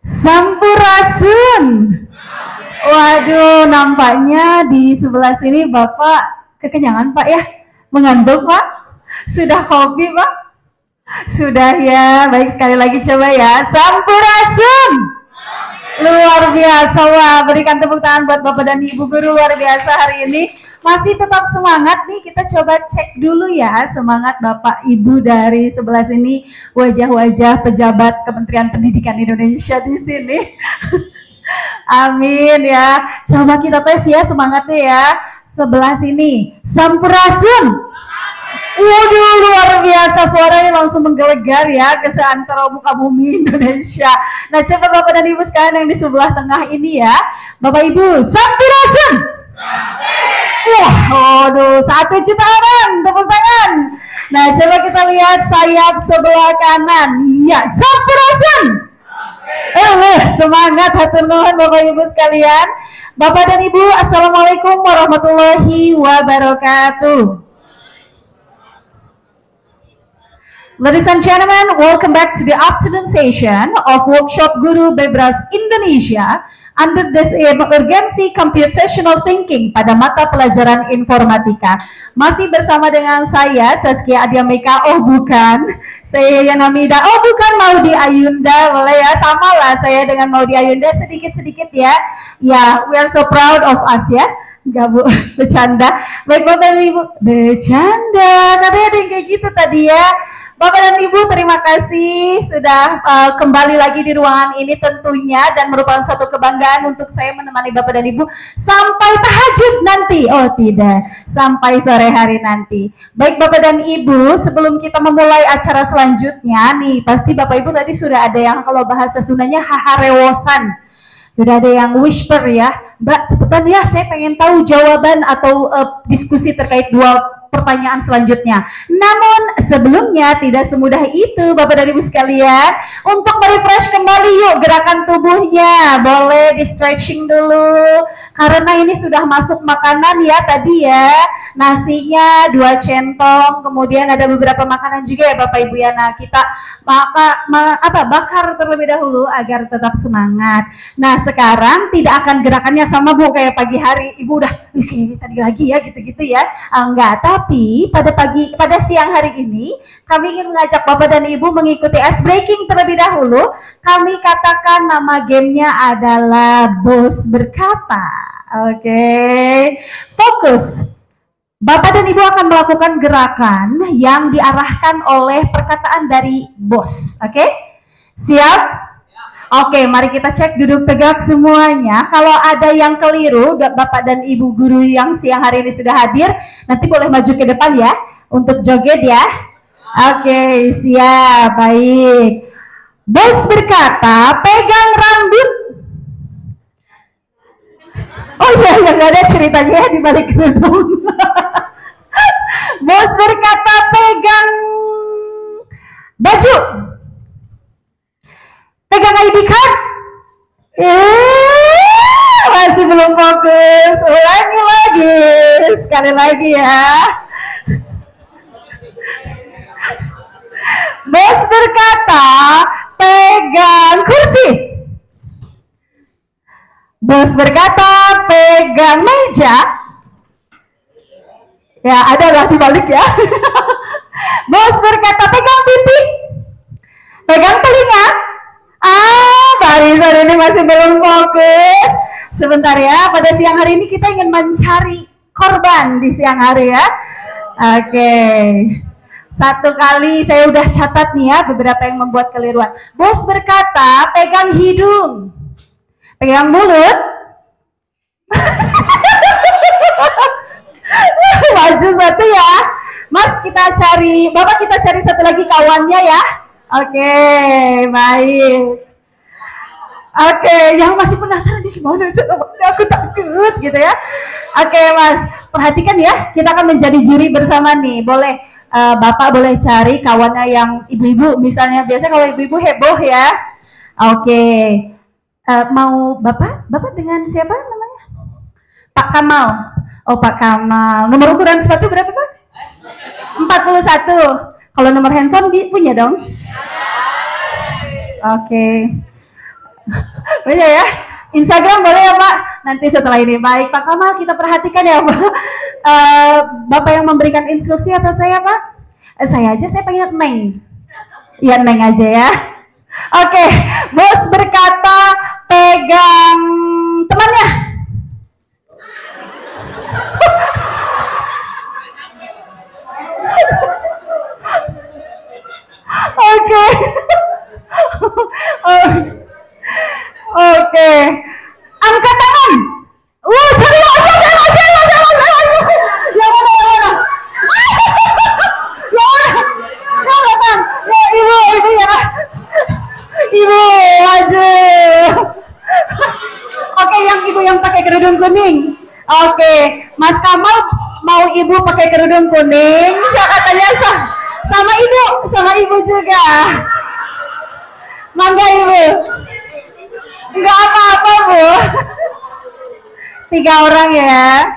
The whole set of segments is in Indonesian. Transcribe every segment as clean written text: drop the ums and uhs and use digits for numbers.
Sampurasun. Waduh, nampaknya di sebelah sini Bapak kekenyangan Pak ya? Mengantuk Pak? Sudah kopi Pak? Sudah ya, baik sekali lagi coba ya. Sampurasun. Luar biasa, wah berikan tepuk tangan buat Bapak dan Ibu Guru, luar biasa hari ini. Masih tetap semangat nih, kita coba cek dulu ya semangat Bapak Ibu dari sebelah sini, wajah-wajah pejabat Kementerian Pendidikan Indonesia di sini. Amin ya. Coba kita tes ya semangatnya ya. Sebelah sini, Sampurasun. Waduh, luar biasa, suaranya langsung menggelegar ya ke seantero muka bumi Indonesia. Nah, coba Bapak dan Ibu sekalian yang di sebelah tengah ini ya. Bapak Ibu, Sampurasun. Wah, waduh, 1 juta orang, tepuk tangan. Nah, coba kita lihat sayap sebelah kanan. Iya, Sampurasun. Semangat, hatur nuhun Bapak Ibu sekalian. Bapak dan Ibu, Assalamualaikum warahmatullahi wabarakatuh. Ladies and gentlemen, welcome back to the afternoon session of Workshop Guru Bebras Indonesia under this urgency computational thinking pada mata pelajaran informatika. Masih bersama dengan saya, Saskia Adiameka. Oh bukan, saya Yana Mida. Oh bukan, Maudi Ayunda. Boleh ya, sama lah saya dengan Maudi Ayunda, sedikit-sedikit ya. Ya, we are so proud of us ya. Enggak Bu, bercanda. Baik Bapak dan Ibu, bercanda. Katanya ada yang kayak gitu tadi ya. Bapak dan Ibu, terima kasih sudah kembali lagi di ruangan ini tentunya, dan merupakan suatu kebanggaan untuk saya menemani Bapak dan Ibu sampai tahajud nanti. Oh tidak, sampai sore hari nanti. Baik Bapak dan Ibu, sebelum kita memulai acara selanjutnya nih, pasti Bapak Ibu tadi sudah ada yang kalau bahasa Sundanya haharewosan. Sudah ada yang whisper ya, Mbak cepetan ya, saya pengen tahu jawaban atau diskusi terkait 2 pertanyaan selanjutnya. Namun sebelumnya tidak semudah itu Bapak dan Ibu sekalian. Untuk merefresh kembali yuk gerakan tubuhnya. Boleh di stretching dulu. Karena ini sudah masuk makanan ya tadi ya. Nasinya 2 centong. Kemudian ada beberapa makanan juga ya Bapak Ibu ya. Nah kita bakar terlebih dahulu agar tetap semangat. Nah sekarang tidak akan gerakannya sama Bu kayak pagi hari. Ibu udah tadi lagi ya gitu-gitu ya. Enggak, tapi pada siang hari ini kami ingin mengajak Bapak dan Ibu mengikuti ice breaking terlebih dahulu. Kami katakan nama gamenya adalah Bos Berkata. Oke, fokus. Bapak dan Ibu akan melakukan gerakan yang diarahkan oleh perkataan dari bos. Oke? Siap? Oke, mari kita cek duduk tegak semuanya. Kalau ada yang keliru, Bapak dan Ibu guru yang siang hari ini sudah hadir, nanti boleh maju ke depan ya untuk joget ya. Oke, siap, baik. Bos berkata, pegang rambut. Oh iya, nggak ada ceritanya di balik kerudung. Bos berkata, pegang baju. Pegang ID card. Masih belum fokus. Ulangi lagi. Sekali lagi ya. Bos berkata, pegang kursi. Bos berkata, pegang meja. Ya, ada lah dibalik ya. Bos berkata, pegang pipi. Pegang telinga. Barisan ini masih belum fokus. Sebentar ya, pada siang hari ini kita ingin mencari korban di siang hari ya. Oke. Satu kali saya udah catat nih ya, beberapa yang membuat keliruan. Bos berkata, pegang hidung. Pegang mulut. Maju satu ya. Mas, kita cari, Bapak kita cari satu lagi kawannya ya. Oke, baik. Oke, yang masih penasaran nih gimana? Aku takut gitu ya. Oke, Mas, perhatikan ya. Kita akan menjadi juri bersama nih. Boleh, Bapak boleh cari kawannya yang ibu-ibu. Misalnya biasa kalau ibu-ibu heboh ya. Oke, mau Bapak dengan siapa namanya? Pak Kamal. Oh, Pak Kamal. Nomor ukuran sepatu berapa Pak? 41. Kalau nomor handphone punya dong? Oke. Banyak ya. Instagram boleh ya Pak? Nanti setelah ini. Baik Pak Kamal, kita perhatikan ya Pak. Bapak yang memberikan instruksi atas saya Pak? Saya aja, saya panggil Neng. Iya Neng aja ya. Oke, bos berkata pegang temannya. Oke. Oke. Angkat tangan. Cari yang mana? Yang mana? Ya ibu ya. Ibu aja. Oke, yang ibu yang pakai kerudung kuning. Oke, Mas Kamal mau ibu pakai kerudung kuning. Saya katanya sama ibu juga. Mangga ibu. Enggak apa-apa Bu. 3 orang ya.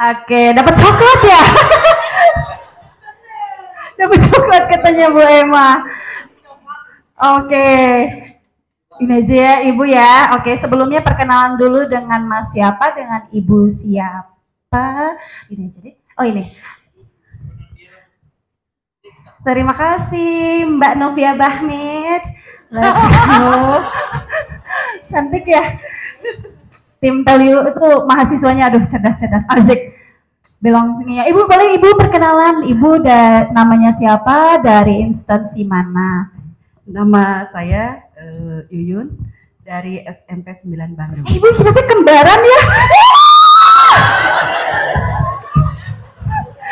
Oke, dapat coklat ya. Dapat coklat katanya Bu Emma. Oke. Ini aja ya Ibu ya. Oke, sebelumnya perkenalan dulu dengan Mas siapa, dengan Ibu siapa. Ini aja deh. Oh ini. Terima kasih Mbak Novia Bahmid. Let's go. Cantik ya. Tim Value itu mahasiswanya aduh cerdas-cerdas. Asik. Belong sini ya. Ibu boleh Ibu perkenalan. Ibu namanya siapa, dari instansi mana? Nama saya Yuyun dari SMP 9 Bandung. Ibu kita tuh kembaran ya.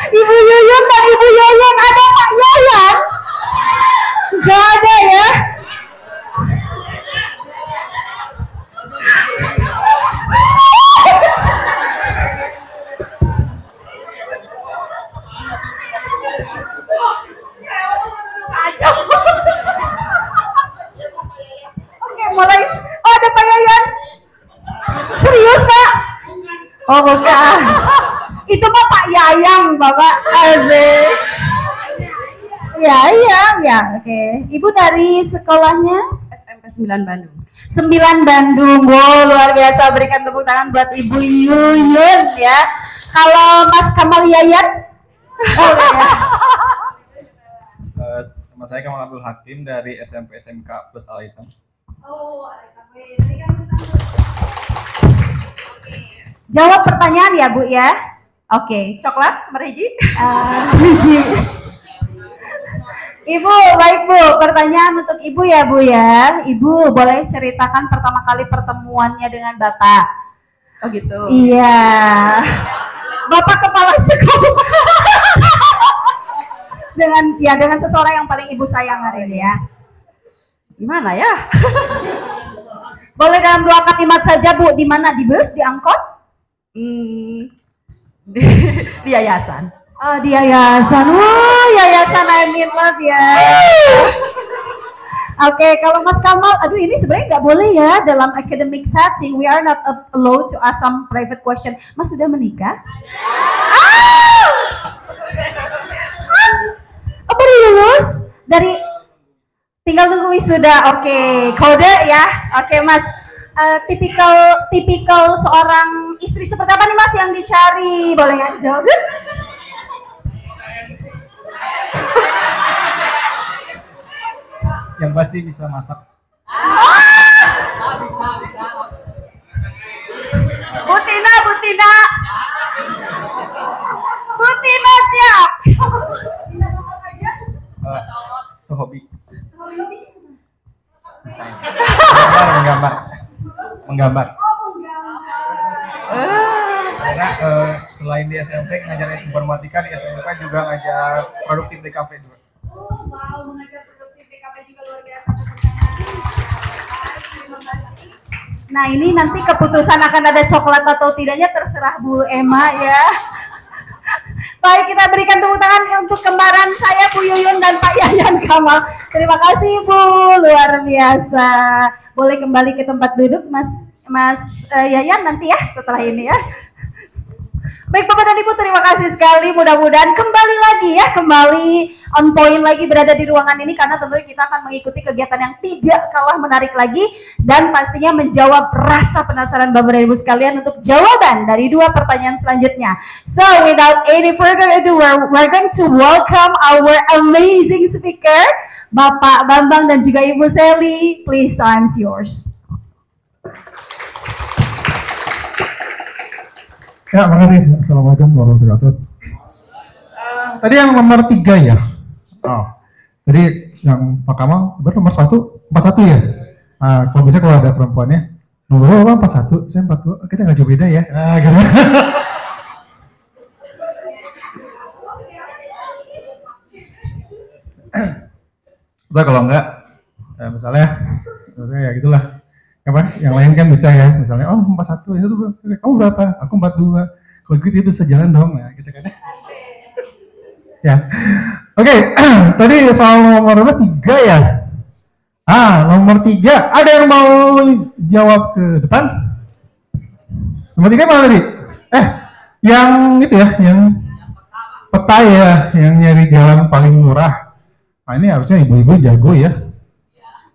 Ibu Yuyun dan Ibu Yayan, ada Pak Yayan? Gak ada ya? Oke, mulai. Oh, ada Pak Yayan. Serius Pak? Oh bukan. Itu mah Pak Yayang, Bapak. Asik. Ya, oke. Ibu dari sekolahnya? SMP 9 Bandung. 9 Bandung. Wow, luar biasa. Berikan tepuk tangan buat Ibu Yuyun ya. Kalau Mas Kamal Yayan? Oh, ya. Nama saya Kamal Abdul Hakim dari SMP SMK Plus Al Hitam. Oh, jawab pertanyaan ya Bu ya. Oke, coklat nomor hiji. Hiji. Ibu, baik Bu. Pertanyaan untuk Ibu ya Bu ya. Ibu boleh ceritakan pertama kali pertemuannya dengan Bapak? Oh gitu. Iya. Bapak kepala sekolah. dengan seseorang yang paling Ibu sayang hari ini ya. Gimana ya? Boleh dalam 2 kalimat saja Bu. Di mana? Di bus? Di angkot? Di yayasan. Oh, di yayasan. Wah, yayasan I'm in love ya. Oke, kalau Mas Kamal, aduh ini sebenarnya nggak boleh ya dalam academic setting. We are not allowed to ask some private question. Mas sudah menikah? Oh, baru lulus? Tinggal nunggu wisuda. Oke, kode ya. Oke, Mas. Tipikal seorang istri seperti apa nih Mas yang dicari? Boleh nggak jawab? Yang pasti bisa masak. Butina siap. Sehobi. Menggambar. Karena selain di SMP ngajarin informatika, di SMK juga ngajar produktif DKV juga. Oh, wow, mengajar produktif DKV juga luar biasa. Nah, ini nanti keputusan akan ada coklat atau tidaknya terserah Bu Emma ya. Baik, kita berikan tepuk tangan untuk kembaran saya Bu Yuyun dan Pak Yayan Kamal. Terima kasih Bu, luar biasa. Boleh kembali ke tempat duduk Mas Yayan nanti ya setelah ini ya. Baik Bapak dan Ibu, terima kasih sekali. Mudah-mudahan kembali on point lagi berada di ruangan ini karena tentunya kita akan mengikuti kegiatan yang tidak kalah menarik lagi dan pastinya menjawab rasa penasaran Bapak dan Ibu sekalian untuk jawaban dari dua pertanyaan selanjutnya. So without any further ado, we're going to welcome our amazing speaker, Bapak Bambang dan juga Ibu Sally. Please, time's yours. Ya, makasih. Assalamualaikum warahmatullahi wabarakatuh. Tadi yang nomor 3 ya. Oh. Jadi yang Pak Kamal nomor 41 ya. Kalau bisa kalau ada perempuannya, nomor 41, saya 42, kita nggak jauh beda ya. Gitu. Atau kalau enggak, misalnya ya gitulah. Apa? Yang lain kan bisa ya, misalnya 41 itu kamu berapa? Aku 42. Kalau gitu itu sejalan dong ya, gitu kan. Ya. Oke, tadi soal nomor 3 ya. Nomor 3. Ada yang mau jawab ke depan? Nomor 3 mana tadi? Yang itu ya, yang peta ya, yang nyari jalan paling murah. Nah, ini harusnya ibu-ibu jago ya.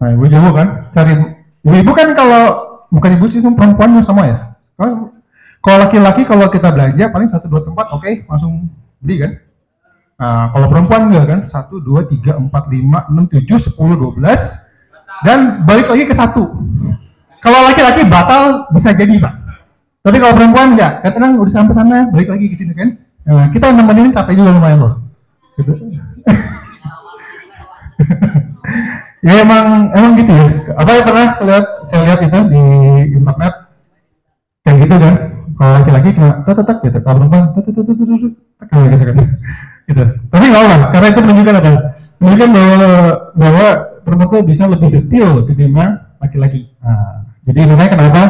Nah, ibu jago kan? Cari ibu kan kalau bukan ibu sih perempuan sama ya. Kalau laki-laki kalau kita belanja paling 1-2 tempat oke, langsung beli kan. Nah, kalau perempuan enggak kan 1, 2, 3, 4, 5, 6, 7, 10, 12 dan balik lagi ke 1. Kalau laki-laki batal bisa jadi Pak. Tapi kalau perempuan enggak, kadang udah sampai sana balik lagi ke sini kan. Nah, kita nemenin capek juga lumayan loh. Gitu. Ya emang gitu ya. Apa ya pernah saya lihat itu di internet kayak gitu kan. Kalau laki-laki cuma tetap gitu, kalau perempuan tetap gitu kan. Gitu. Tapi nggak lah, karena itu menunjukkan apa? Menunjukkan bahwa perempuan itu bisa lebih detail ketimbang laki-laki. Nah, jadi makanya kenapa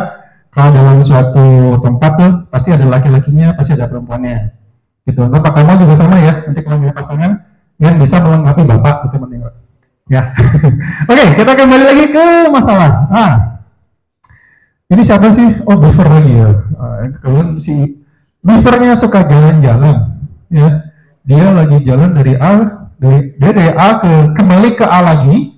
kalau dalam suatu tempat tuh pasti ada laki-lakinya, pasti ada perempuannya. Gitu. Nah, Pak Kamal juga sama ya. Nanti kalau punya pasangan yang bisa melengkapi bapak itu penting. Ya, oke, kita kembali lagi ke masalah. Ini siapa sih? Oh, Beaver lagi ya. Kemudian si Beavernya suka jalan-jalan, ya. Dia lagi jalan dari A, dari A kembali ke A lagi,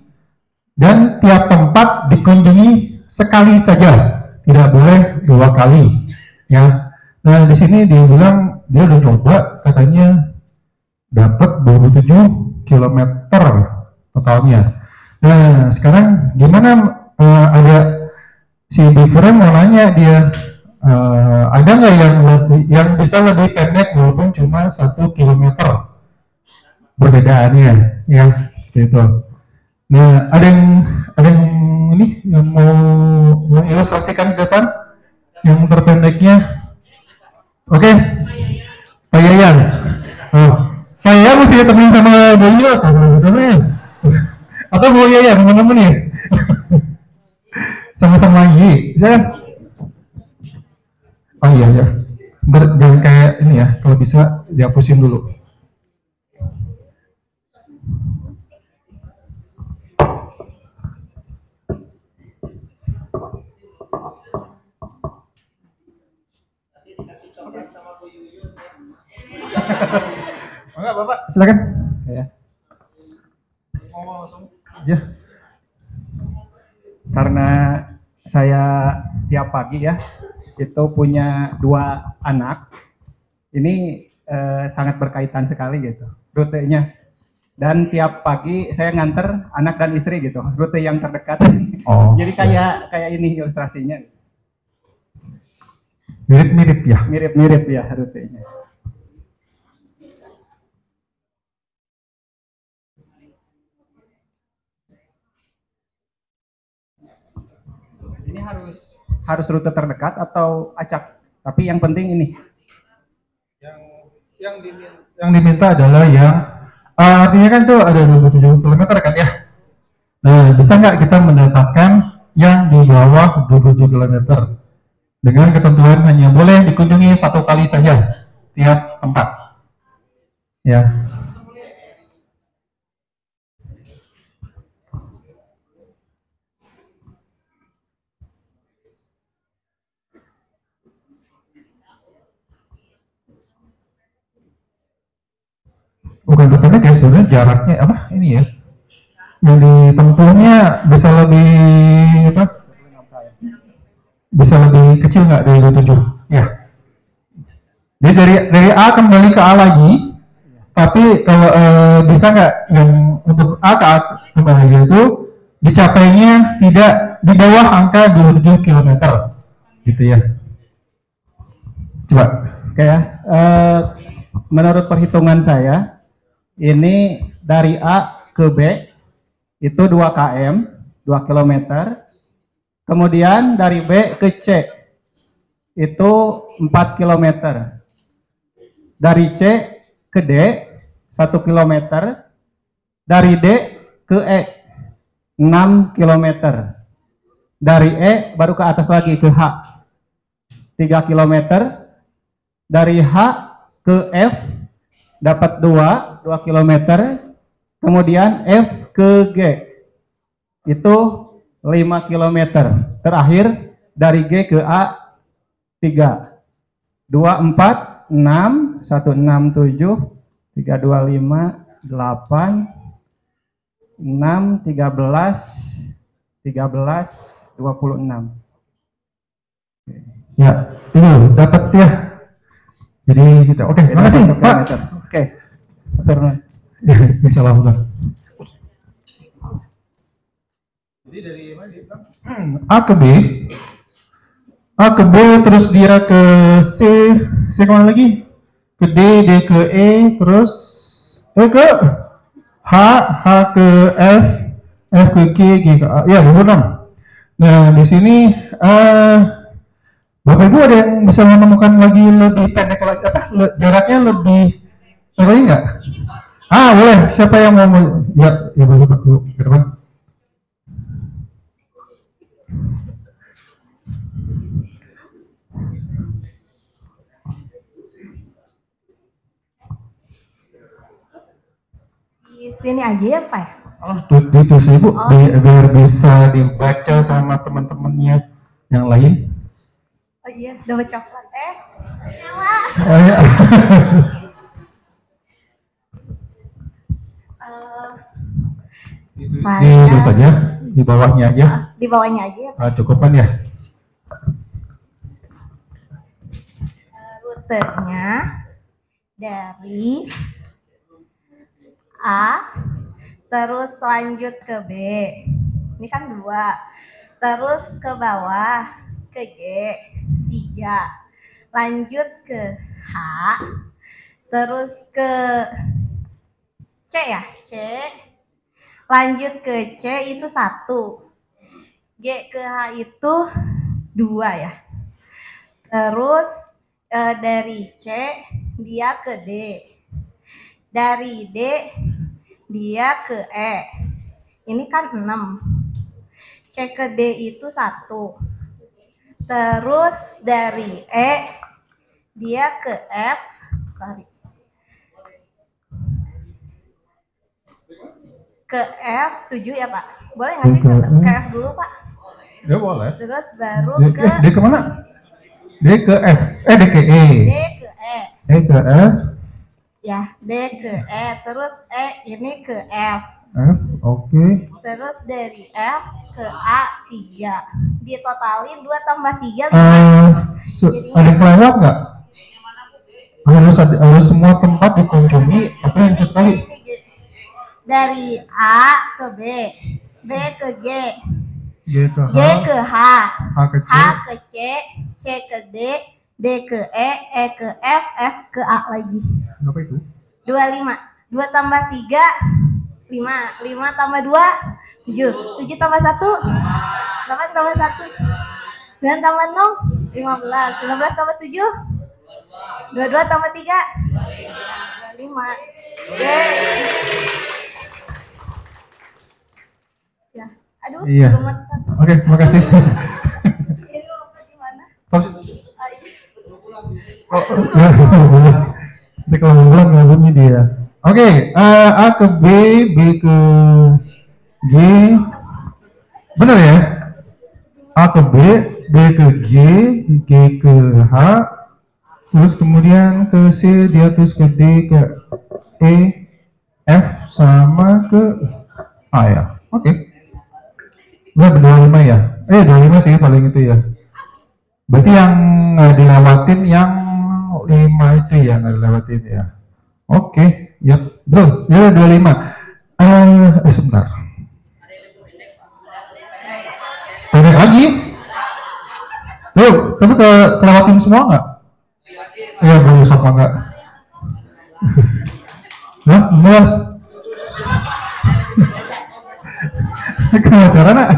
dan tiap tempat dikunjungi sekali saja, tidak boleh 2 kali, ya. Nah, di sini dia bilang dia udah coba, katanya dapat 27 km totalnya. Nah, sekarang gimana ada si Beaver mau nanya dia ada nggak yang bisa lebih pendek walaupun cuma 1 kilometer perbedaannya, ya seperti itu. Nah, ada yang ini yang mau mengilustrasikan ke depan yang terpendeknya. Oke, Pak Yayan. Pak Yayan mesti ditemenin sama Bu Iyo atau Bu Yayan teman-teman ya. Sama-sama lagi, saya oh iya ya, jangan kayak ini ya, kalau bisa dihapusin dulu. Enggak Bapak, silakan. Ya. Mau langsung? Ya. Karena saya tiap pagi ya itu punya 2 anak, ini sangat berkaitan sekali gitu rutenya, dan tiap pagi saya nganter anak dan istri gitu, rute yang terdekat. Jadi kayak ini ilustrasinya mirip-mirip ya rutenya. Ini harus rute terdekat atau acak, tapi yang penting ini yang diminta adalah yang artinya kan tuh ada 27 km kan ya. Nah, bisa nggak kita mendapatkan yang di bawah 27 km dengan ketentuan hanya boleh dikunjungi 1 kali saja tiap tempat, ya. bukan terpendek ya, sebenarnya jaraknya apa ini ya, yang ditempuhnya bisa lebih apa, bisa lebih kecil nggak dari 27 ya. Jadi dari A kembali ke A lagi, tapi kalau bisa nggak yang untuk A ke A kembali lagi itu dicapainya tidak di bawah angka 27 km gitu ya. Coba. Oke ya. Menurut perhitungan saya, ini dari A ke B itu 2 km, 2 km. Kemudian dari B ke C itu 4 km. Dari C ke D 1 km. Dari D ke E 6 km. Dari E baru ke atas lagi ke H 3 km. Dari H ke F dapat 2 km. Kemudian F ke G itu 5 km. Terakhir dari G ke A 3. 2, 4, 6, 1, 6, 7, 3, 2, 5, 8, 6, 13, 26. Ya, itu dapat ya. Jadi kita, oke, terima kasih Pak. Oke, turun. Insya Allah udah. Jadi dari mana dia bilang? A ke B, terus dia ke C kemana lagi? Ke D ke E, terus ke H ke F ke G ke A. Ya, 26. Nah, di sini Bapak Ibu ada yang bisa menemukan lagi lebih pendek lagi apa? Jaraknya lebih lagi nggak? Boleh. Siapa yang mau? Ya, boleh Pak dulu ke depan. Di sini aja ya Pak? Itu sih Bu, biar bisa dibaca sama teman-temannya yang lain. Oh iya, dapat coklat. Oh ya. Itu saja, di bawahnya aja. Di bawahnya aja ya. Cukupan ya. Rutenya dari A terus lanjut ke B. Ini kan 2. Terus ke bawah ke G 3. Lanjut ke H, terus ke C ya, C, lanjut ke C itu 1, G ke H itu 2 ya, terus dari C dia ke D, dari D dia ke E, ini kan 6, C ke D itu 1, terus dari E dia ke F, ke F 7 ya Pak? Boleh nggak sih ke F dulu Pak? Ya boleh. Terus baru ke D ke mana? D ke F, D ke E. D ke E. E ke F. Ya, D ke E, terus E ini ke F. F, oke. Terus dari F ke A 3. Ditotalin 2 tambah 3 5. Ada yang kelewat nggak? Harus semua tempat dikunjungi. Apa yang terkait? Dari A ke B, B ke G, G ke H, G ke H, H ke C, H ke C, C ke D, D ke E ke F, F ke A lagi. Berapa itu? 25. 2 tambah 3 5, 5 tambah 2 7, 7 tambah 1 8 tambah 1 9 tambah 6 15, 15 tambah 7 22 tambah 3 25. Ya, aduh, iya. Oke, makasih. Ini lupa di mana? Nanti kalau ngulang ngabunyi dia. Oke, A ke B, B ke G, benar ya? A ke B, B ke G, G ke H, terus kemudian ke C, dia terus ke D, ke E, F sama ke A ya. Oke. Berapa 25 ya? 25 sih paling itu ya. Berarti yang nggak dilewatin yang 5 itu ya, nggak dilewatin ya. Oke, ya, bro, ya 25. Sebentar. Pendek lagi? Loh, tapi kelewatin semua nggak? Iya, boleh sama nggak? Nah, Mas. Kemacaran nak?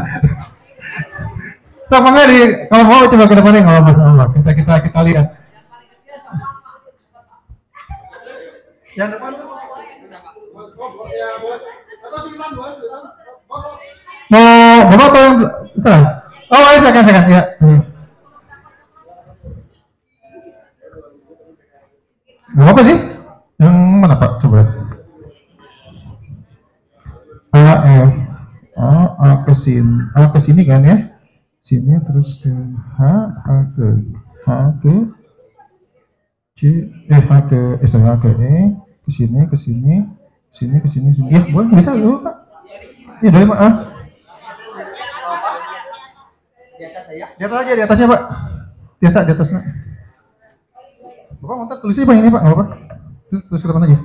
Sama nggak di? Kalau mau coba ke depannya nggak apa-apa. Kita lihat. Yang depan tuh. Mau bapak atau yang belakang? Oh, ayo silakan ya. Gak apa sih? Yang mana Pak? Coba. A ke sini kan ya? Sini terus ke H ke C, H ke E, ke sini. Ya, boleh bisa dulu Pak. Ya dari mana? Di atas aja, di atasnya Pak. Biasa di atasnya. Bapak mau tulisnya Pak ini Pak, nggak apa-apa. Tulis ke depan aja.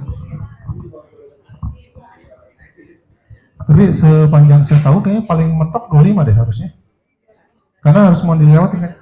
Tapi sepanjang saya tahu kayaknya paling mentok 25 deh harusnya. Karena harus mau dilewatin kan.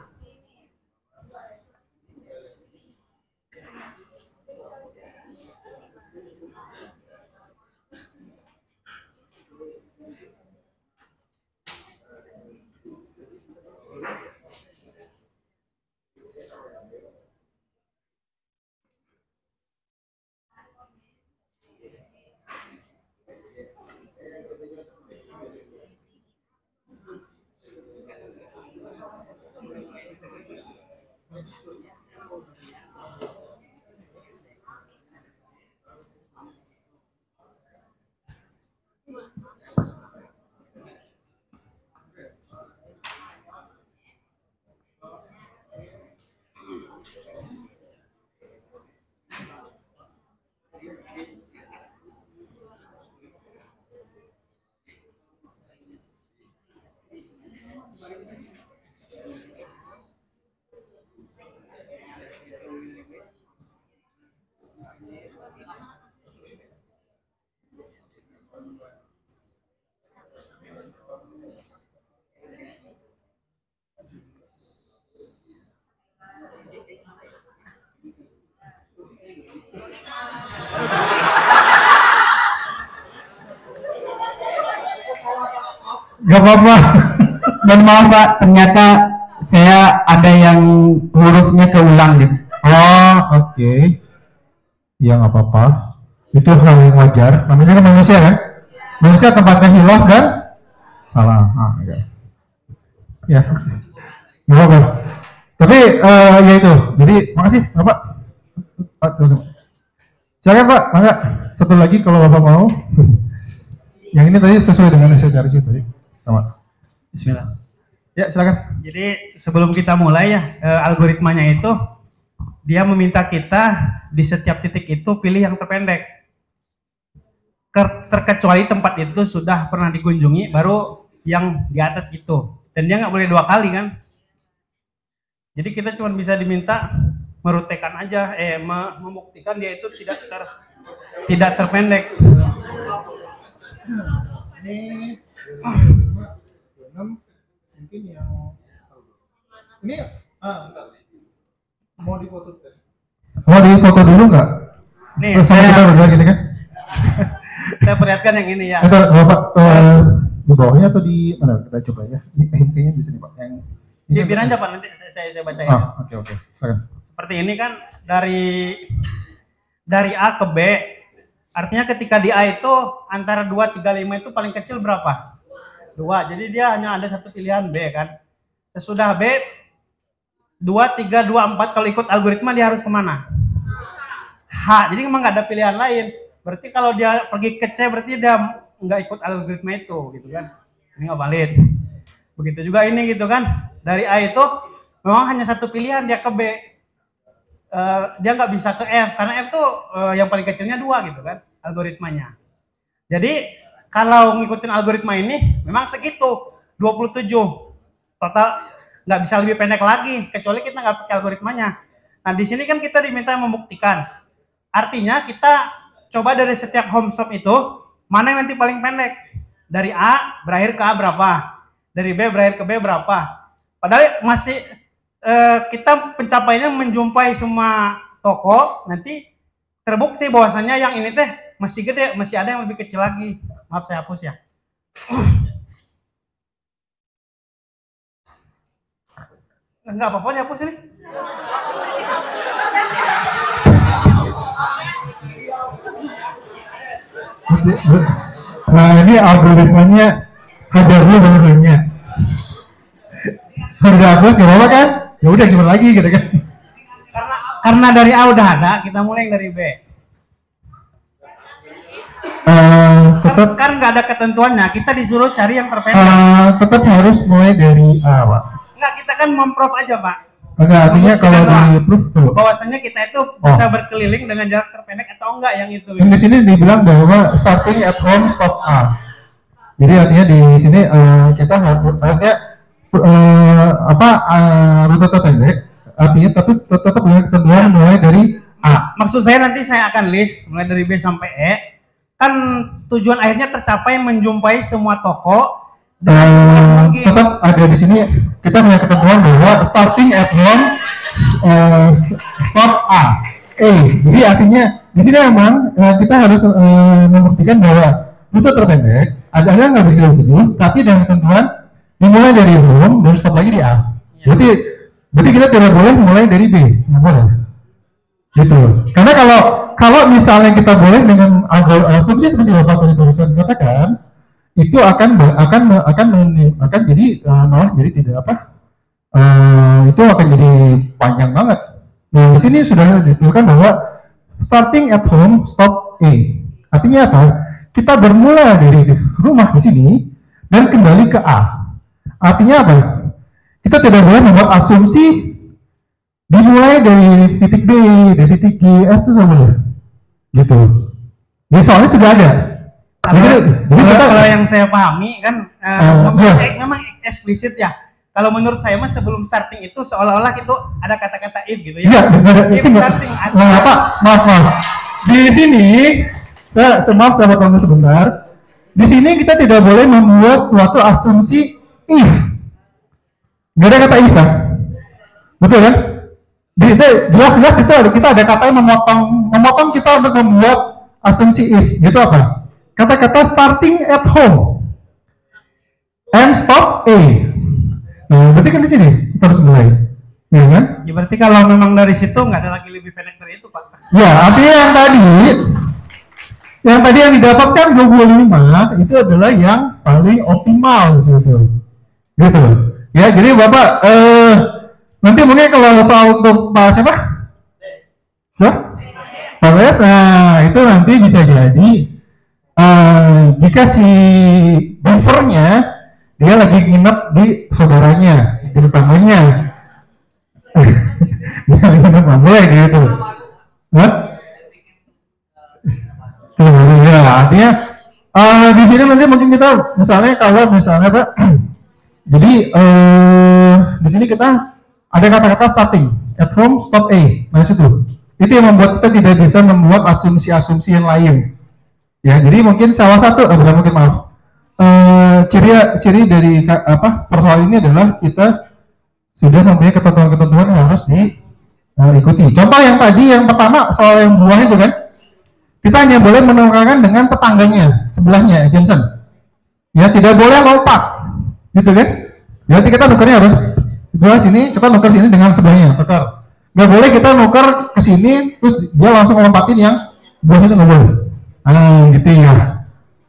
Gak apa-apa. Dan maaf Pak, ternyata saya ada yang hurufnya keulang gitu. Oh, oke. Ya nggak apa-apa. Itu hal yang wajar. Namanya kan manusia kan. Manusia tempatnya hilaf dan salah. Ya. Ya. Nggak apa-apa. Tapi ya itu. Jadi makasih Bapak. Silakan Pak. Mangga. Satu lagi kalau Bapak mau. Yang ini tadi sesuai dengan yang saya cari sih tadi. Sama. Bismillah. Ya silakan. Jadi sebelum kita mulai ya, algoritmanya itu dia meminta kita di setiap titik itu pilih yang terpendek. Terkecuali tempat itu sudah pernah dikunjungi, baru yang di atas itu. Dan dia nggak boleh 2 kali kan. Jadi kita cuma bisa diminta merutekan aja, membuktikan dia itu tidak terpendek. Ini 6 mungkin yang ini mau difoto dulu nggak? Nih sama kita berdua gini kan? Saya perlihatkan yang ini ya. Itu Bapak di bawahnya atau di mana? Kita coba ya. Ini kayaknya bisa nih Pak. Yang ini Biar aja Pak, nanti saya bacain. Oke. Seperti ini kan dari A ke B. Artinya ketika di A itu antara 2, 3, 5 itu paling kecil berapa? 2. Jadi dia hanya ada satu pilihan B kan. Sesudah B 2, 3, 2, 4 kalau ikut algoritma dia harus kemana? H. Jadi memang nggak ada pilihan lain. Berarti kalau dia pergi ke C berarti dia nggak ikut algoritma itu gitu kan. Ini nggak valid. Begitu juga ini gitu kan. Dari A itu memang hanya satu pilihan dia ke B. Dia nggak bisa ke F karena F tuh yang paling kecilnya 2 gitu kan algoritmanya. Jadi kalau ngikutin algoritma ini memang segitu 27 total, nggak bisa lebih pendek lagi kecuali kita nggak pakai algoritmanya. Nah di sini kan kita diminta membuktikan, artinya kita coba dari setiap home stop itu mana yang nanti paling pendek, dari A berakhir ke A berapa, dari B berakhir ke B berapa. Padahal masih kita pencapaiannya menjumpai semua toko, nanti terbukti bahwasannya yang ini teh masih gede, masih ada yang lebih kecil lagi. Maaf saya hapus ya. Enggak apa-apa dihapus ini. Nah ini algoritmanya hajar dulu algoritmanya. Udah hapus nggak apa-apa kan? Ya udah gimana lagi gitu kan? Karena dari A udah ada, kita mulai yang dari B. Tetap Kan nggak ada ketentuannya, kita disuruh cari yang terpendek. tetap harus mulai dari A, Pak. Enggak, kita kan memprov aja, Pak. Enggak, artinya kalau di proof tuh. Bahwasanya kita itu bisa berkeliling dengan jarak terpendek atau enggak yang itu. Di sini dibilang bahwa starting at home stop A. Jadi artinya di sini kita harus artinya rute terpendek. Artinya tapi tetap punya ketentuan mulai dari A. Maksud saya nanti saya akan list mulai dari B sampai E. Kan tujuan akhirnya tercapai menjumpai semua toko. Tetap ada di sini kita punya ketentuan bahwa starting at home stop A. Jadi artinya di sini memang kita harus membuktikan bahwa rute terpendek ada nggak bisa begitu, tapi dengan ketentuan dimulai dari home dan stop lagi di A. Berarti kita tidak boleh mulai dari B, nggak boleh. Gitu. Karena kalau misalnya kita boleh dengan asumsi seperti Bapak tadi barusan katakan, itu akan jadi malah jadi tidak apa? Itu akan jadi panjang banget. Nah di sini sudah ditentukan bahwa starting at home stop A. Artinya apa? Kita bermula dari rumah di sini dan kembali ke A. Artinya apa? Kita tidak boleh membuat asumsi dimulai dari titik B, dari titik G, F itu nggak boleh. Gitu. Jadi soalnya sudah ada. Kalau yang saya pahami kan memang eksplisit ya. Kalau menurut saya mah sebelum starting itu seolah-olah itu ada kata-kata if gitu ya. Iya, if starting. Maaf. Di sini, maaf sahabat teman sebentar. Di sini kita tidak boleh membuat suatu asumsi if. Nggak ada kata if kan? Betul kan? Jelas-jelas itu kita ada kata yang memotong kita untuk membuat asumsi if. Gitu apa? Kata-kata starting at home and stop A. Nah, berarti kan di sini kita harus mulai, ya kan? Ya berarti kalau memang dari situ nggak ada lagi lebih pendek dari itu, Pak. Ya, artinya yang tadi yang didapatkan 25 itu adalah yang paling optimal gitu. Ya, jadi Bapak nanti mungkin kalau soal untuk Pak siapa? Pak Wes, nah itu nanti bisa jadi jika si buffernya dia lagi nginep di saudaranya, di tetangganya, dia nginep nggak boleh gitu. Ya, artinya di sini nanti mungkin kita misalnya Pak, jadi di sini kita ada kata-kata starting at home stop A. Nah situ itu yang membuat kita tidak bisa membuat asumsi-asumsi yang lain. Ya, jadi mungkin salah satu, bukan mungkin maaf, ciri dari persoalan ini adalah kita sudah mempunyai ketentuan-ketentuan yang harus diikuti. Contoh yang tadi yang pertama soal yang buah itu kan, kita hanya boleh menukarkan dengan tetangganya sebelahnya Johnson. Ya, tidak boleh lompat, gitu kan? Berarti kita nukarnya harus dua sini, kita nukar sini dengan sebelahnya, tukar. Nggak boleh kita nukar ke sini, terus dia langsung lompatin yang buah itu nggak boleh. Gitu ya.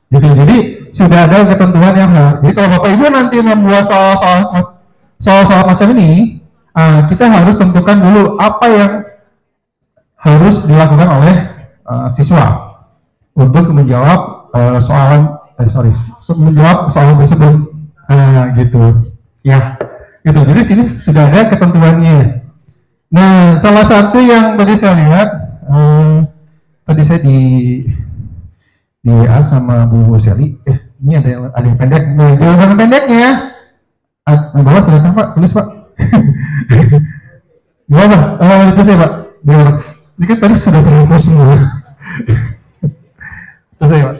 Jadi sudah ada ketentuan yang jadi kalau Bapak Ibu nanti membuat soal macam ini, kita harus tentukan dulu apa yang harus dilakukan oleh siswa untuk menjawab menjawab soal tersebut. Gitu. Ya. Gitu. Jadi sini sudah ada ketentuannya. Nah, salah satu yang tadi saya lihat tadi saya di WA sama Bu Seli. Ini ada yang pendek. Nah, jawaban pendeknya. Bawah silakan Pak, tulis Pak. Gimana Pak? Itu saya Pak. Biar ini kan tadi sudah terhapus semua. Itu saya Pak.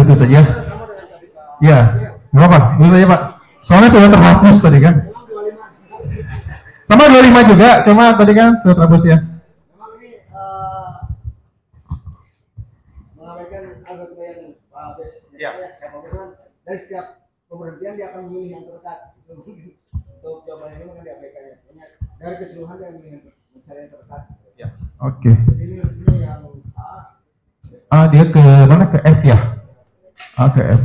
Itu saja. Ya, nggak apa, itu saja Pak. Soalnya sudah terhapus tadi kan. Sama 25 juga, cuma tadi kan sudah terhapus ya. Memang ini mengabaikan agar yang Pak Abes. Ya. Dari setiap pemberhentian dia akan memilih yang terdekat. Untuk jawaban ini akan diabaikannya. Dari keseluruhan dia memilih mencari yang terdekat. Ya. Oke. Ini yang A. Dia ke mana? Ke F ya? A ke F.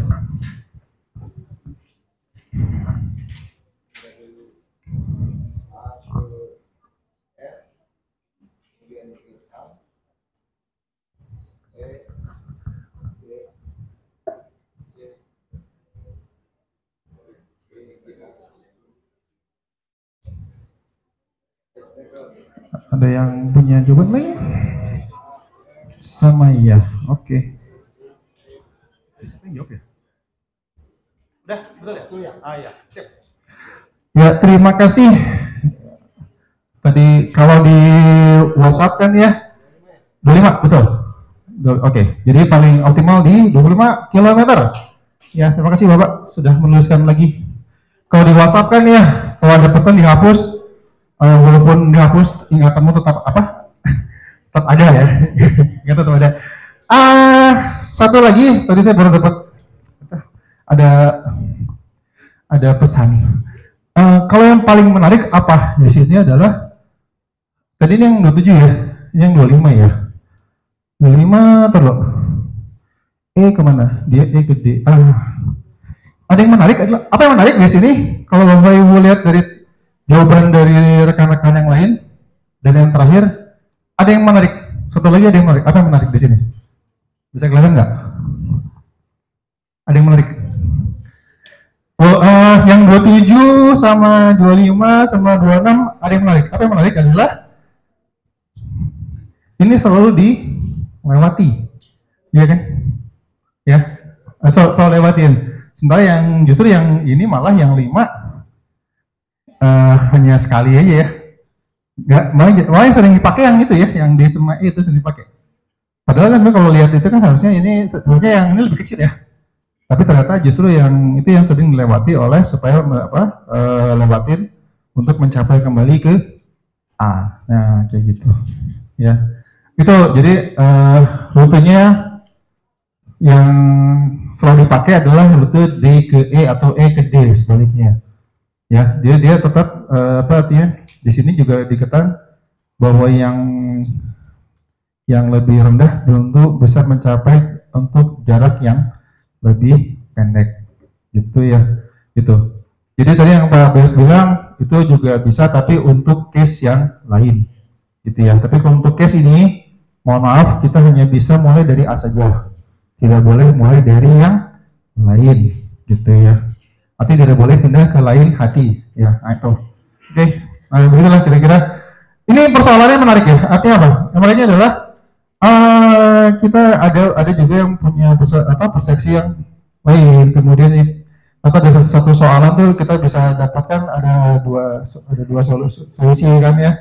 Ada yang punya jawaban lain? Sama ya, oke. Siapa yang jawab ya? Udah, betul ya? Iya, sip. Ya, terima kasih. Tadi kalau di WhatsApp kan ya 25, betul. Oke, jadi paling optimal di 25 km. Ya, terima kasih Bapak sudah menuliskan lagi. Kalau di WhatsApp kan ya, kalau ada pesan dihapus, walaupun dihapus ingatanmu tetap apa? Tetap ada ya. Ingat tetap ada. Satu lagi, tadi saya baru dapat ada pesan. Kalau yang paling menarik apa di sini adalah tadi ini yang 27 ya, ini yang 25 ya. 25 terus. Kemana? Dia gede. Ada yang menarik adalah apa yang menarik di sini? Kalau Bapak Ibu lihat dari jawaban dari rekan-rekan yang lain dan yang terakhir, ada yang menarik. Satu lagi ada yang menarik. Apa yang menarik di sini? Bisa kelihatan nggak? Ada yang menarik? Yang 27 sama 25 sama 26 ada yang menarik. Apa yang menarik adalah ini selalu dilewati, ya kan? Ya, soal lewatin. Sementara yang justru yang ini malah yang 5 hanya sekali aja ya. Nggak, malah yang sering dipakai yang itu ya, yang di SMA itu sering dipakai. Padahal kan kalau lihat itu kan harusnya ini sebenarnya yang ini lebih kecil ya. Tapi ternyata justru yang itu yang sering dilewati oleh supaya lewatin untuk mencapai kembali ke A. Nah, kayak gitu. Ya. Itu jadi rutenya yang selalu dipakai adalah rute D ke E atau E ke D sebaliknya. Ya, dia tetap artinya di sini juga dikatakan bahwa yang lebih rendah untuk bisa mencapai untuk jarak yang lebih pendek, gitu ya, gitu. Jadi tadi yang Pak Bes bilang itu juga bisa, tapi untuk case yang lain, gitu ya. Tapi untuk case ini, mohon maaf, kita hanya bisa mulai dari A saja, tidak boleh mulai dari yang lain, gitu ya. Artinya tidak boleh pindah ke lain hati, ya. Itu. Oke, nah begitulah kira-kira. Ini persoalannya menarik ya. Artinya apa? Yang menariknya adalah kita ada juga yang punya persepsi yang lain. Kemudian atau ada satu soalan tuh kita bisa dapatkan ada dua solusi kan ya.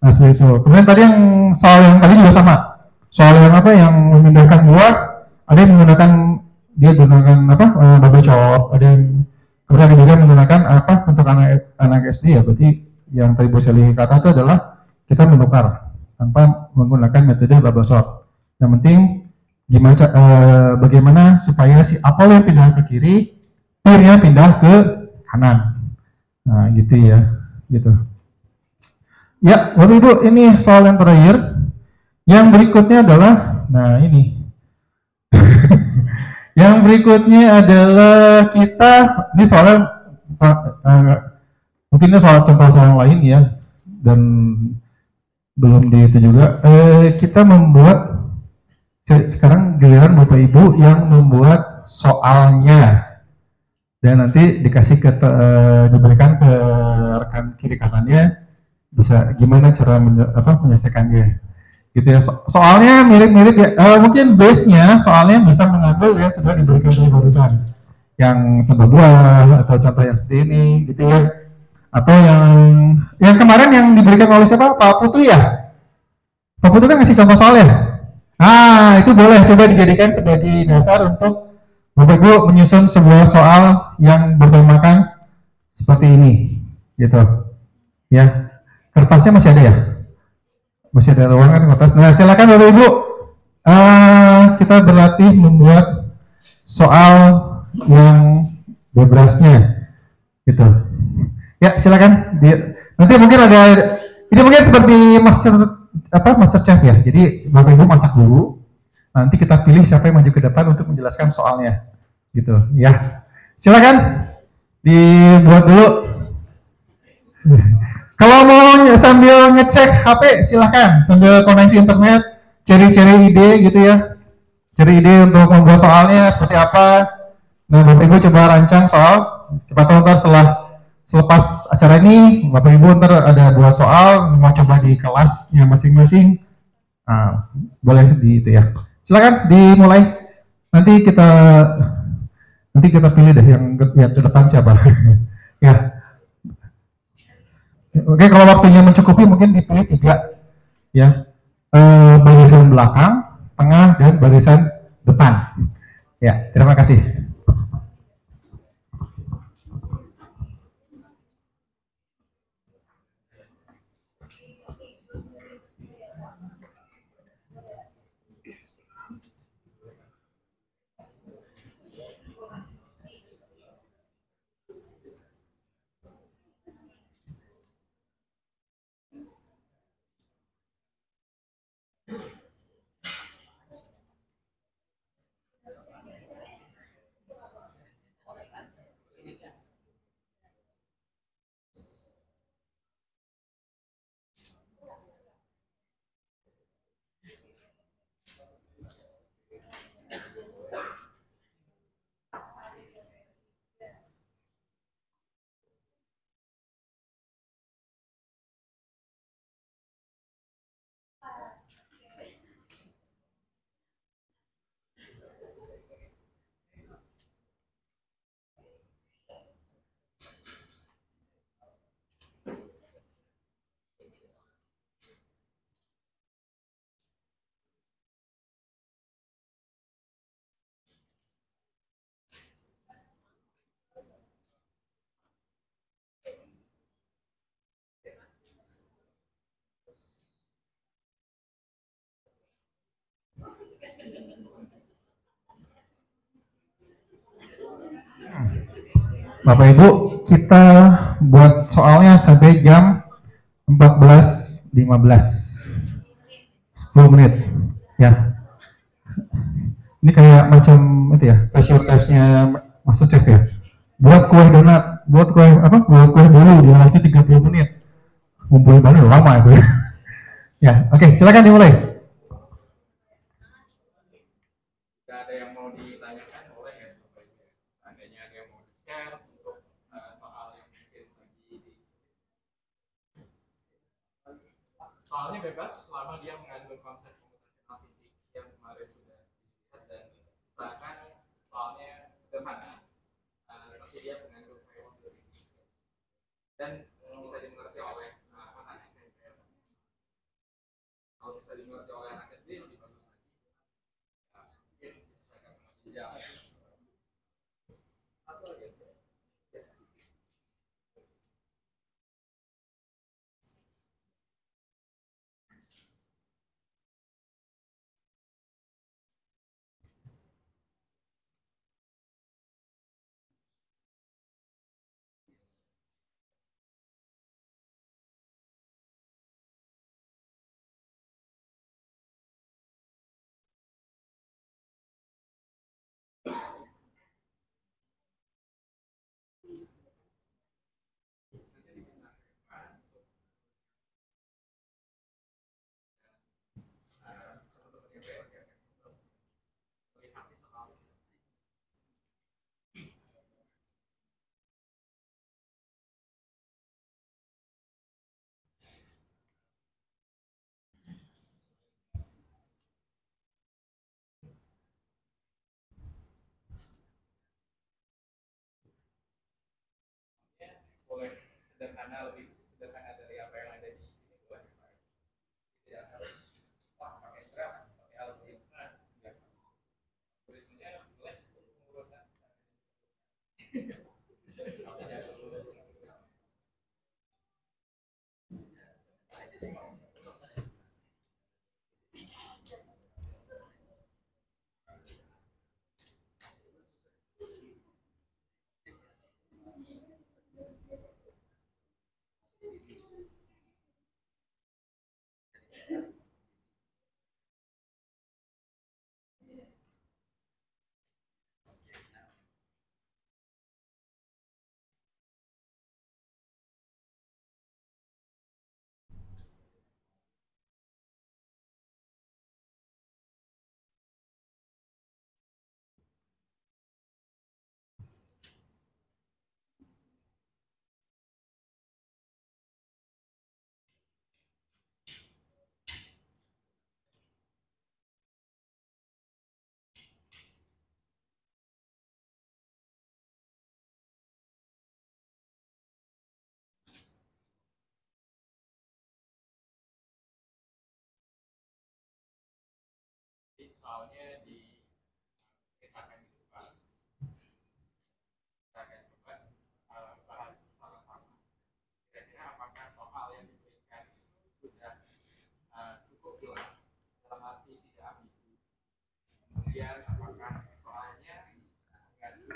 Nah seperti itu. Kemudian tadi yang soal yang tadi juga sama. Soal yang apa yang memindahkan buah, ada yang menggunakan dia gunakan double chop, ada yang kemudian ada juga menggunakan apa untuk anak SD ya. Berarti yang tadi Bu Seli kata itu adalah kita menukar tanpa menggunakan metode double shot. Yang penting bagaimana supaya si apel yang pindah ke kiri, pear-nya pindah ke kanan. Nah, gitu ya, gitu. Ya, Bapak Ibu, ini soal yang terakhir. Yang berikutnya adalah, nah ini. Yang berikutnya adalah kita, ini soalnya mungkin ini soal contoh soal lain ya, dan belum di itu juga. Kita membuat sekarang giliran Bapak Ibu yang membuat soalnya, dan nanti dikasih diberikan ke rekan kiri kanannya bisa gimana cara menyelesaikannya. gitu ya. Soalnya mirip-mirip ya, mungkin base-nya soalnya bisa mengambil yang sudah diberikan dari barusan, yang contoh buah atau contoh yang seperti ini gitu ya, atau yang kemarin yang diberikan oleh siapa, Pak Putu ya, Pak Putu kan ngasih contoh soal ya. Ah, itu boleh coba dijadikan sebagai dasar untuk Bapak Ibu menyusun sebuah soal yang bertemakan seperti ini gitu ya. Kertasnya masih ada ya, masih ada ruangan kertas. Nah, silakan Bapak Ibu, kita berlatih membuat soal yang bebrasnya gitu ya. Silakan nanti mungkin ada, ini mungkin seperti master chef ya. Jadi Bapak Ibu masak dulu, nanti kita pilih siapa yang maju ke depan untuk menjelaskan soalnya gitu ya. Silakan dibuat dulu. Kalau mau sambil ngecek HP silahkan, sambil koneksi internet, cari-cari ide gitu ya, cari ide untuk membuat soalnya seperti apa. Nah, Bapak Ibu coba rancang soal, siapa tahu ntar selepas acara ini Bapak Ibu ntar ada buat soal, mau coba di kelasnya masing-masing. Nah, boleh di itu ya. Silakan dimulai. Nanti kita pilih deh yang ke depan siapa. Ya. Oke, kalau waktunya mencukupi mungkin dipilih 3 ya, barisan belakang, tengah, dan barisan depan. Ya, terima kasih. Bapak Ibu, kita buat soalnya sampai jam 14.15, 10 menit ya. Ini kayak macam itu ya, pressure testnya Master Chef ya. Buat kue donat, buat kue bolu dia nanti 30 menit. Ngumpulin baru lama itu ya. Ya, oke, silakan dimulai. Ada yang mau ditanyakan boleh ya, seandainya ada yang mau di-share untuk soal yang mungkin soalnya bebas selama dia mengandung konsep computational thinking yang kemarin sudah dilihat, dan bahkan soalnya sederhana, pasti dia mengandung framework dari dan bisa dimengerti oleh anak SMP. Kalau bisa dimengerti oleh anak SD lebih bagus lagi. Mungkin disesuaikan dengan sejarah. soalnya diceritakan di depan. Kita akan coba bahas sama-sama. Kira-kira apakah soal yang diberikan itu sudah cukup jelas dalam arti tidak ambigu. Kemudian apakah soalnya mengandung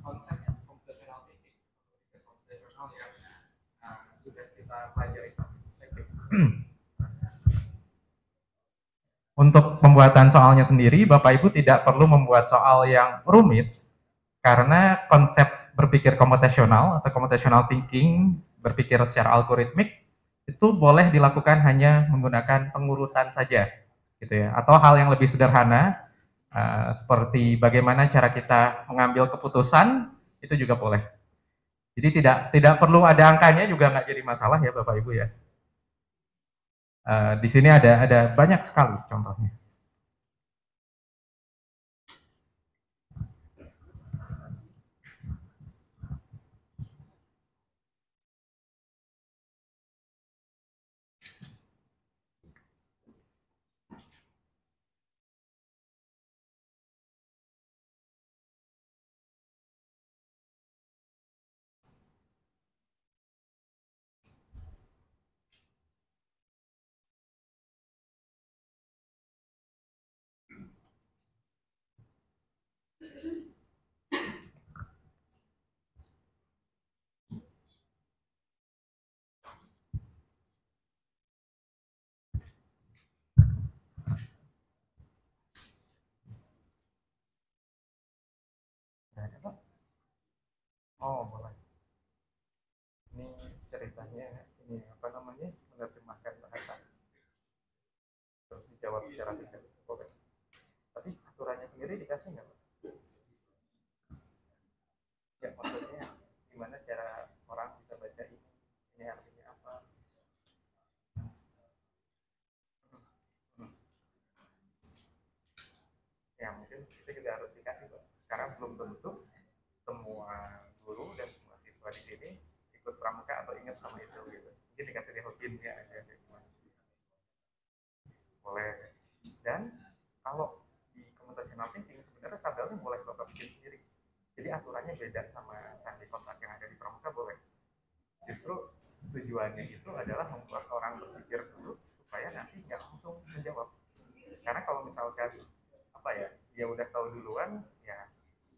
konsep computational thinking atau computational yang sudah kita pelajari. Untuk pembuatan soalnya sendiri, Bapak Ibu tidak perlu membuat soal yang rumit karena konsep berpikir komputasional atau computational thinking, berpikir secara algoritmik, itu boleh dilakukan hanya menggunakan pengurutan saja, gitu ya. Atau hal yang lebih sederhana, seperti bagaimana cara kita mengambil keputusan, itu juga boleh. Jadi tidak perlu ada angkanya juga nggak jadi masalah ya Bapak Ibu ya. Di sini ada banyak sekali contohnya. Oh, boleh. Ini ceritanya, ini apa namanya, menerjemahkan bahasa. Terus dijawab secara singkat. Boleh. Tapi aturannya sendiri dikasih nggak, Pak? Ya, maksudnya gimana cara orang bisa baca ini artinya apa? Ya, mungkin kita juga harus dikasih, Pak. Karena belum tentu semua guru dan semua siswa di sini ikut pramuka atau ingat sama itu gitu. Mungkin dikasih di hobinya aja gitu. Boleh. Dan kalau di computational thinking sebenarnya tabelnya boleh Bapak bikin sendiri. Jadi aturannya beda sama sandi kotak yang ada di pramuka boleh. Justru tujuannya itu adalah membuat orang berpikir dulu supaya nanti nggak langsung menjawab. Karena kalau misalkan apa ya, dia udah tahu duluan, ya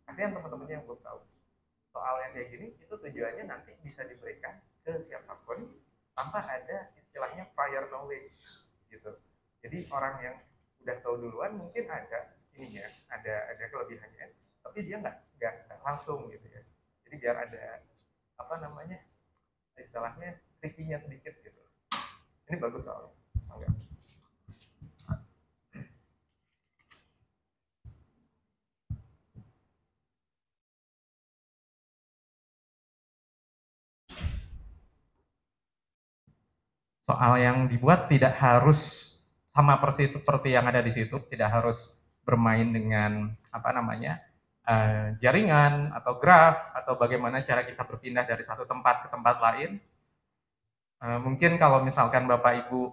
kasihan teman-temannya yang belum tahu. Soal yang kayak gini itu tujuannya nanti bisa diberikan ke siapapun tanpa ada istilahnya prior knowledge gitu. Jadi orang yang udah tahu duluan mungkin ada ininya, ada kelebihannya, tapi dia nggak langsung gitu ya. Jadi biar ada apa namanya istilahnya tricky-nya sedikit gitu. Ini bagus soalnya. Enggak. Soal yang dibuat tidak harus sama persis seperti yang ada di situ, tidak harus bermain dengan apa namanya jaringan atau graf atau bagaimana cara kita berpindah dari satu tempat ke tempat lain. Mungkin kalau misalkan Bapak Ibu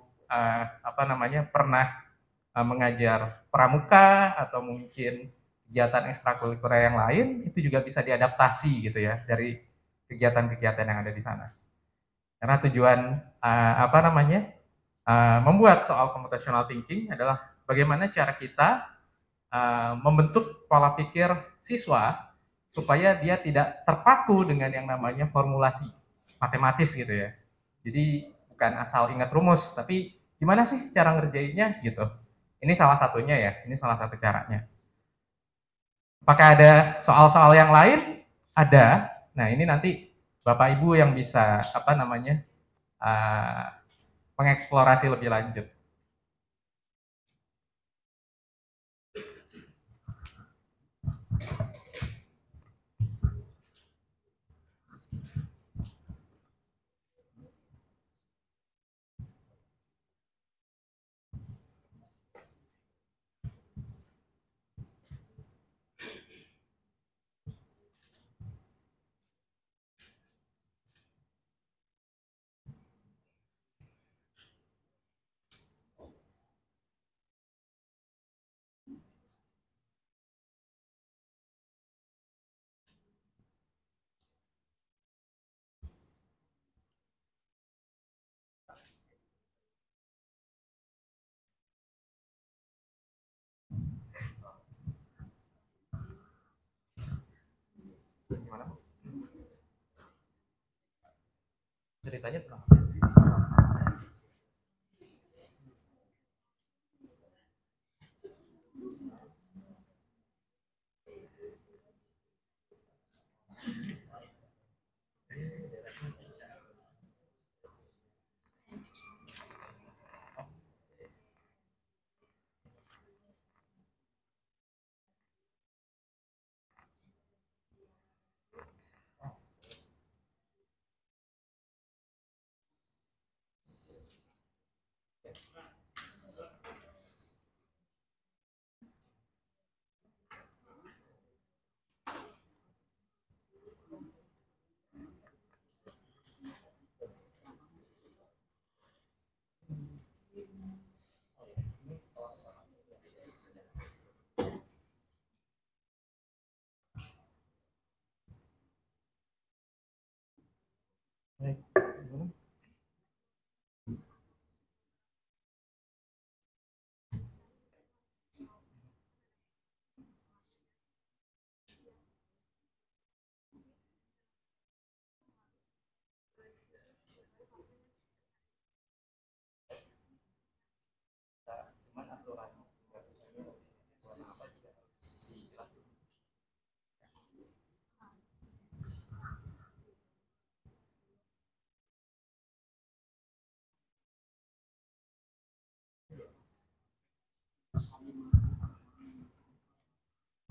apa namanya pernah mengajar pramuka atau mungkin kegiatan ekstrakurikuler yang lain, itu juga bisa diadaptasi gitu ya dari kegiatan-kegiatan yang ada di sana. Karena tujuan apa namanya membuat soal computational thinking adalah bagaimana cara kita membentuk pola pikir siswa supaya dia tidak terpaku dengan yang namanya formulasi matematis gitu ya. Jadi bukan asal ingat rumus, tapi gimana sih cara ngerjainnya gitu. Ini salah satunya ya, ini salah satu caranya. Apakah ada soal-soal yang lain? Ada. Nah ini nanti Bapak Ibu yang bisa apa namanya mengeksplorasi lebih lanjut. ceritanya tentang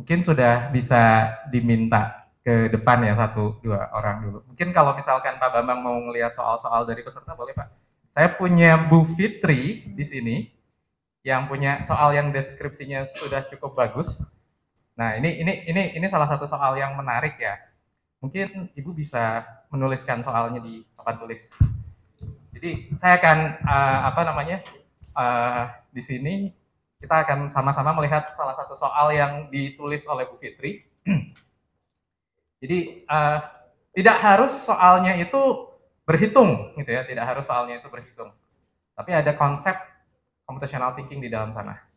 mungkin sudah bisa diminta ke depan ya 1-2 orang dulu. Mungkin kalau misalkan Pak Bambang mau ngelihat soal-soal dari peserta boleh Pak. Saya punya Bu Fitri di sini yang punya soal yang deskripsinya sudah cukup bagus. Nah ini salah satu soal yang menarik ya. Mungkin Ibu bisa menuliskan soalnya di papan tulis. Jadi saya akan di sini kita akan sama-sama melihat salah satu soal yang ditulis oleh Bu Fitri. Jadi tidak harus soalnya itu berhitung, gitu ya. Tidak harus soalnya itu berhitung. Tapi ada konsep computational thinking di dalam sana.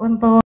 Untuk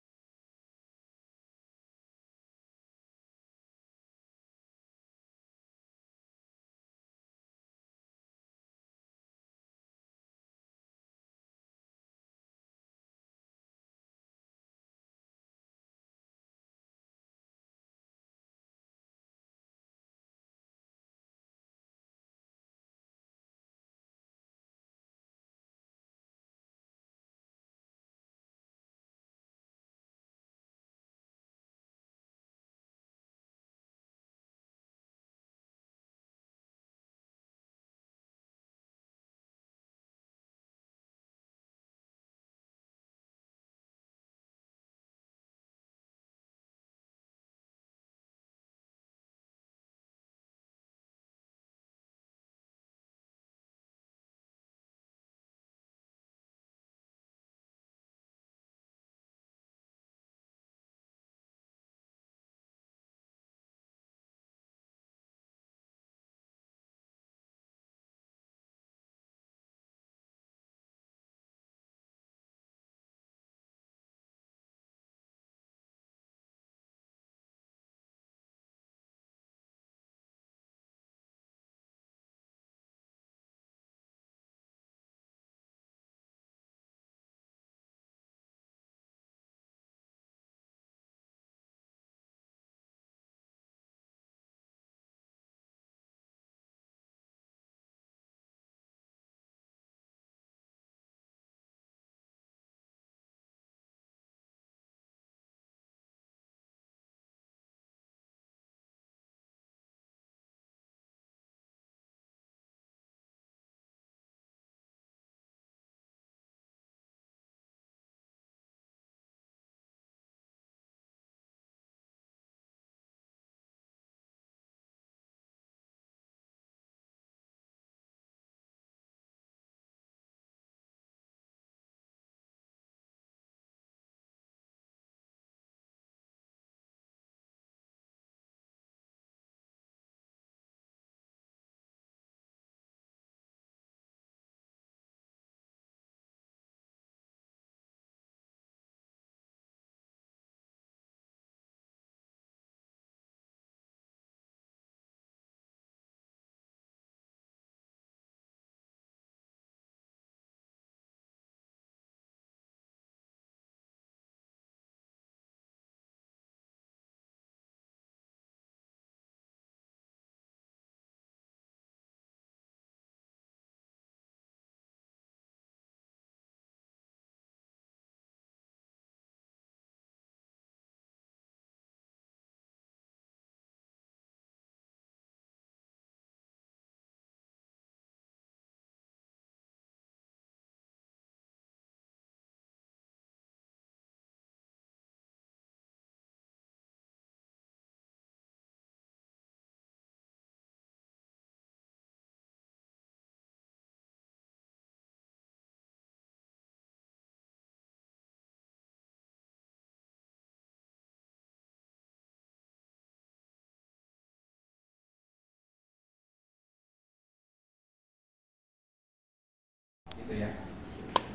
gitu ya.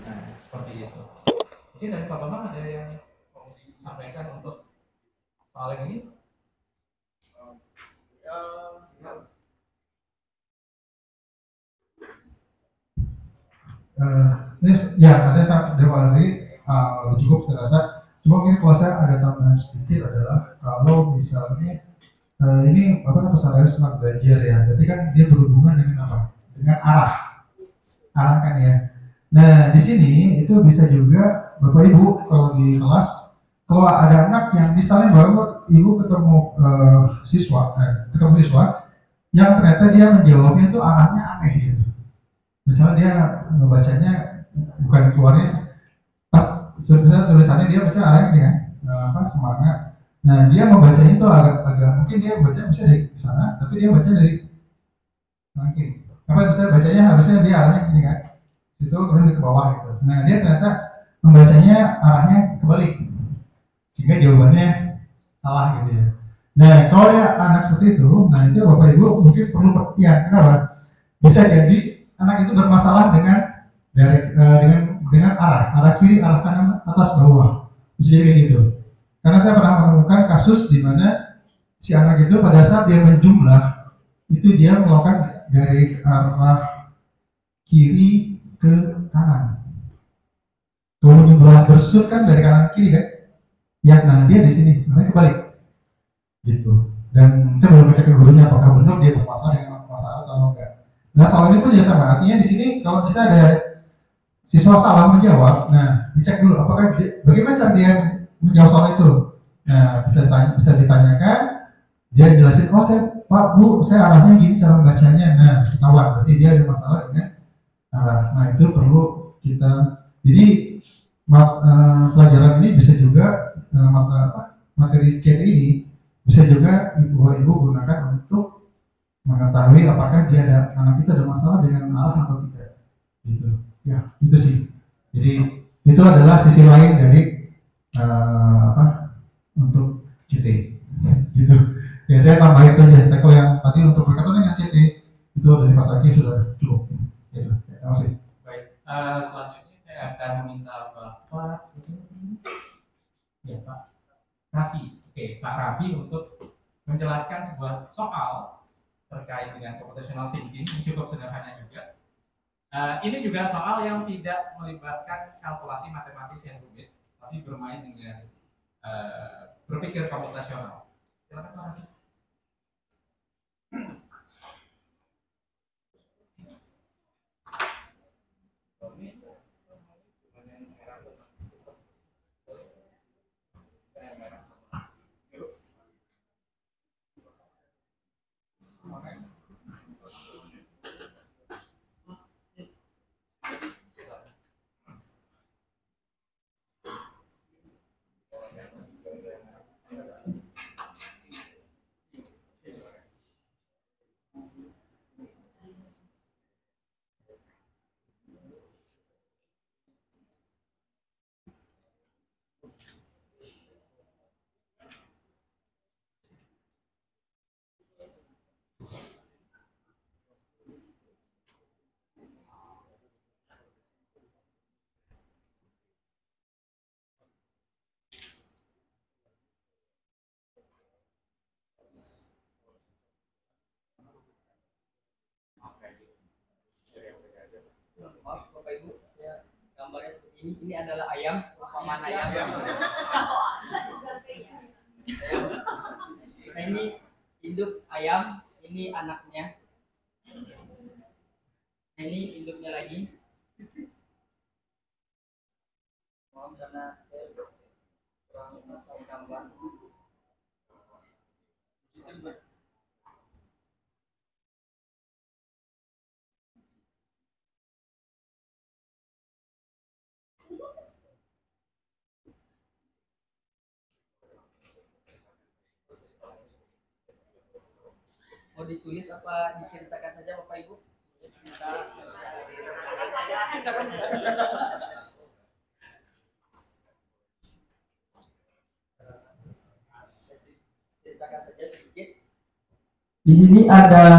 Nah, seperti itu. Mungkin dari Pak Bambang ada yang mau disampaikan untuk soal yang ini? Ini ya katanya terima kasih, udah cukup saya rasa. Cuma mungkin kalau saya ada tambahan sedikit adalah kalau misalnya ini apa namanya pesawat smart belajar ya, berarti kan dia berhubungan dengan apa? Dengan arah kan ya. Nah di sini itu bisa juga Bapak Ibu kalau di kelas kalau ada anak yang misalnya baru Ibu ketemu siswa yang ternyata dia menjawabnya itu arahnya aneh gitu. Misalnya dia ngebacanya bukan keluarnya pas sebenarnya tulisannya dia bisa arahnya apa semangat. Nah dia membacanya itu agak mungkin dia baca bisa dari sana, tapi dia baca dari mungkin apa misalnya bacanya harusnya dia arahnya ke sini kan, situ kemudian ke bawah gitu. Nah dia ternyata membacanya arahnya kebalik, sehingga jawabannya salah gitu ya. Nah kalau dia anak seperti itu, nah itu Bapak Ibu mungkin perlu perhatian. Kenapa? Bisa jadi anak itu bermasalah dengan arah kiri, arah kanan, atas, bawah, bisa jadi gitu. Karena saya pernah menemukan kasus di mana si anak itu pada saat dia menjumlah itu dia melakukan dari arah kiri ke kanan. Kalau menjumlah bersut kan dari kanan ke kiri kan? Ya, nah dia di sini, makanya kebalik, gitu. Dan saya belum baca ke gurunya apakah benar dia bermasalah dengan masalah atau enggak. Nah soal ini pun ya sama, artinya di sini kalau misalnya ada siswa salah menjawab, nah dicek dulu apakah bagaimana cara dia menjawab soal itu. Nah bisa ditanyakan, dia jelasin, oh saya Pak Bu saya arahnya gini cara membacanya. Nah ketahuan berarti dia ada masalah dengan arah. Nah itu perlu kita. Jadi pelajaran ini bisa juga materi chat ini bisa juga ibu gunakan untuk mengetahui apakah dia ada anak kita ada masalah dengan arah atau tidak. Gitu. Ya itu sih. Jadi itu adalah sisi lain dari untuk CT. Gitu. Ya saya tambahin aja. Kalau yang tadi untuk berkaitan dengan CT itu dari Pak Saki sudah cukup. Gitu. Ya, terima kasih. Baik. Selanjutnya saya akan meminta Bapak ya Pak Raffi. Oke, Pak Raffi untuk menjelaskan sebuah soal terkait dengan computational thinking yang cukup sederhana juga. Ini juga soal yang tidak melibatkan kalkulasi matematis yang rumit, tapi bermain dengan berpikir komputasional. Silakan Pak Raffi. Maaf Bapak Ibu, saya gambarnya seperti ini. Ini adalah ayam, mana ayam? Nah ini induk ayam, ini anaknya. Nah ini induknya lagi. Mohon karena saya kurang masang gambar. Mau ditulis apa diceritakan saja Bapak Ibu? Ceritakan saja sedikit. Di sini ada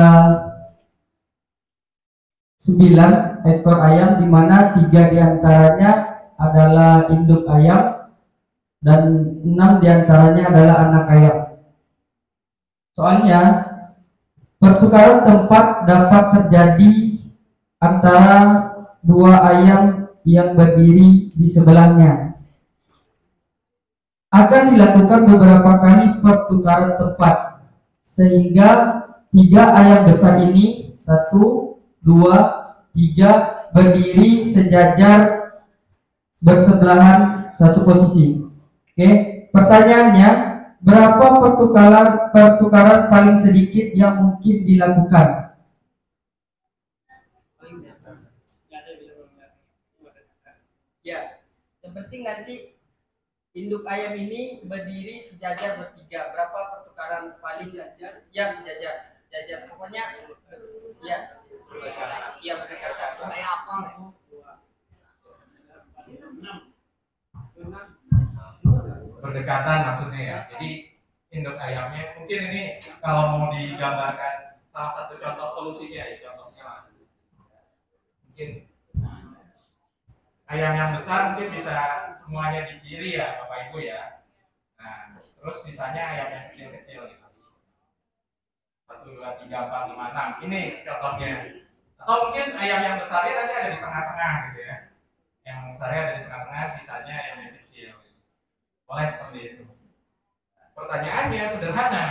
9 ekor ayam, di mana 3 diantaranya adalah induk ayam dan 6 diantaranya adalah anak ayam. Soalnya pertukaran tempat dapat terjadi antara 2 ayam yang berdiri di sebelahnya. Akan dilakukan beberapa kali pertukaran tempat, sehingga 3 ayam besar ini 1, 2, 3 berdiri sejajar bersebelahan satu posisi. Oke, pertanyaannya, berapa pertukaran paling sedikit yang mungkin dilakukan? Ya, yang penting nanti induk ayam ini berdiri sejajar bertiga. Berapa pertukaran paling sejajar? Ya, sejajar. Sejajar. Pokoknya ya. Iya, berdekatan. Kayak apa? Berdekatan maksudnya ya. Jadi induk ayamnya mungkin ini kalau mau digambarkan salah satu contoh solusinya ya, contohnya lah. Mungkin ayam yang besar mungkin bisa semuanya di kiri ya Bapak Ibu ya. Nah, terus sisanya ayam yang kecil-kecil gitu. 1, 2, 3, 4, 5, 6. Ini contohnya. Atau mungkin ayam yang besarnya nanti ada di tengah-tengah gitu ya. Yang besarnya ada di tengah-tengah, sisanya ayam yang kecil. Boleh seperti itu. Pertanyaannya sederhana.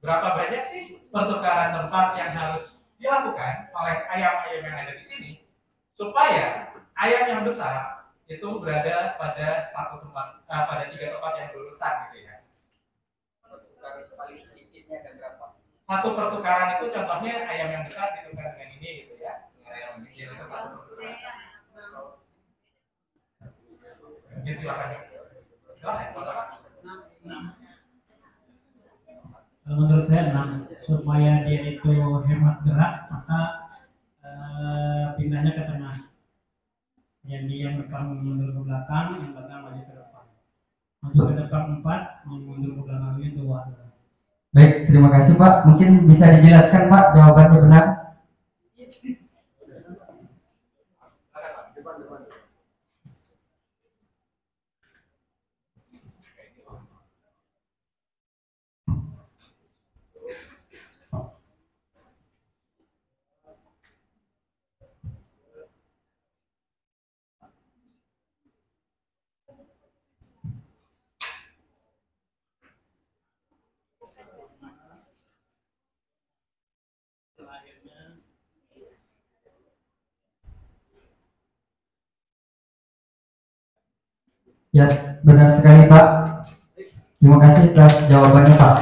Berapa banyak sih pertukaran tempat yang harus dilakukan oleh ayam-ayam yang ada di sini supaya ayam yang besar itu berada pada pada 3 tempat yang berurutan gitu ya. Pertukaran paling sedikitnya ada berapa? Satu pertukaran itu contohnya ayam yang besar ditukar dengan ini gitu ya. Dengan ayam yang kecil itu satu pertukaran. Mungkin silakan. Menurut saya 6, supaya dia itu hemat gerak, maka pindahnya ke tengah. Jadi yang depan mundur ke belakang, yang belakang maju ke depan. Maju ke depan 4, yang mundur ke belakangnya 2. Baik, terima kasih Pak. Mungkin bisa dijelaskan Pak jawabannya benar? Ya, benar sekali Pak. Terima kasih atas jawabannya Pak.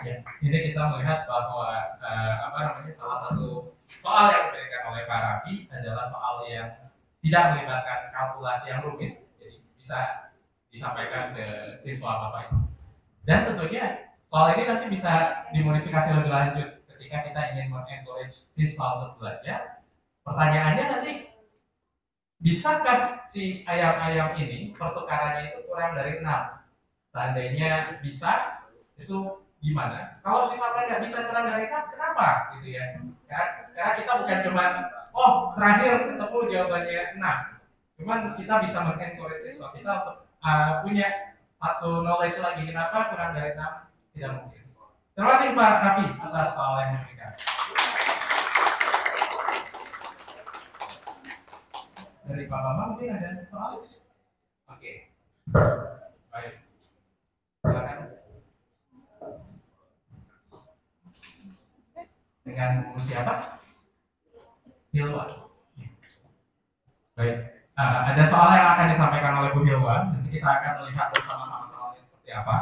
Ya, ini kita melihat bahwa salah satu soal yang diberikan oleh Pak Raffi adalah soal yang tidak melibatkan kalkulasi yang rumit, jadi bisa disampaikan ke siswa Bapak Ibu. Dan tentunya soal ini nanti bisa dimodifikasi lebih lanjut ketika kita ingin mengencourage siswa untuk belajar. Pertanyaannya nanti, bisakah si ayam-ayam ini pertukarannya itu kurang dari 6? Seandainya bisa, itu gimana? Kalau misalkan nggak bisa kurang dari 6, kenapa? Gitu ya. Karena kita bukan cuma, oh terakhir ketemu jawabannya 6. Cuman kita bisa mengencourage siswa kita untuk punya satu knowledge lagi, kenapa kurang dari 6 tidak mungkin. Terima kasih Pak Raffi atas soal yang diberikan. Dari Pak Bambang mungkin ada soal? Oke. Baik. Silakan. Dengan siapa? Hilwa. Baik. Ada soal yang akan disampaikan oleh Bu Hilwa. Nanti kita akan melihat bersama-sama soalnya seperti apa.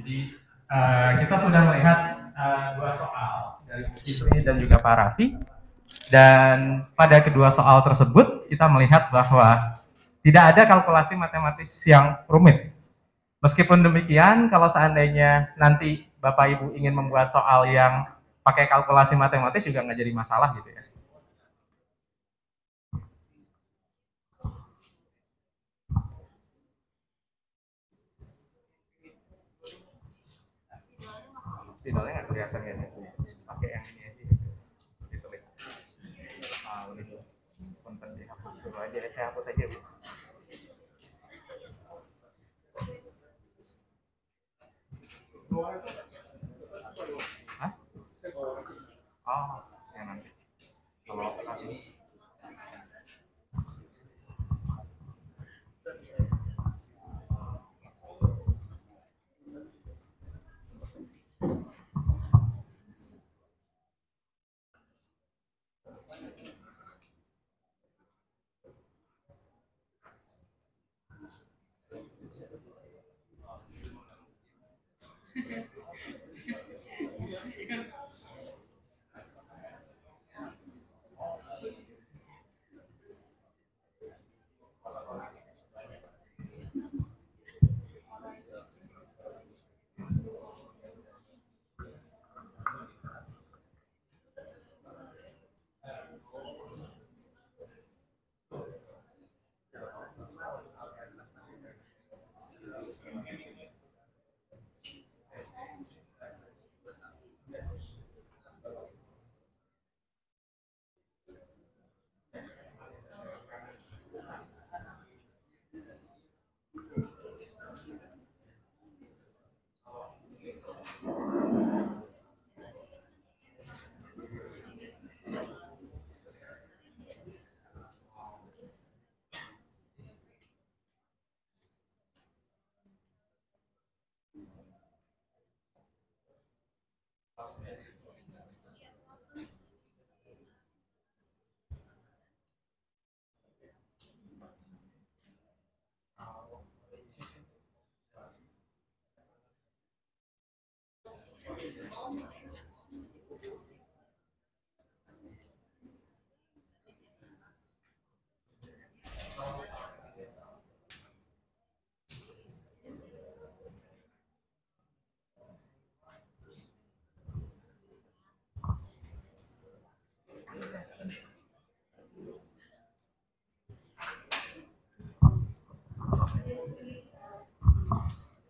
Jadi kita sudah melihat 2 soal dari Bu Fitri dan juga Pak Raffi. Dan pada kedua soal tersebut kita melihat bahwa tidak ada kalkulasi matematis yang rumit. Meskipun demikian, kalau seandainya nanti Bapak Ibu ingin membuat soal yang pakai kalkulasi matematis juga nggak jadi masalah gitu ya. Spidolnya nggak kelihatan ya, pakai yang ini aja gitu lihat. Ini konten dihapus dulu aja, saya hapus aja Bu. Hah? Oh, ya nanti kalau ini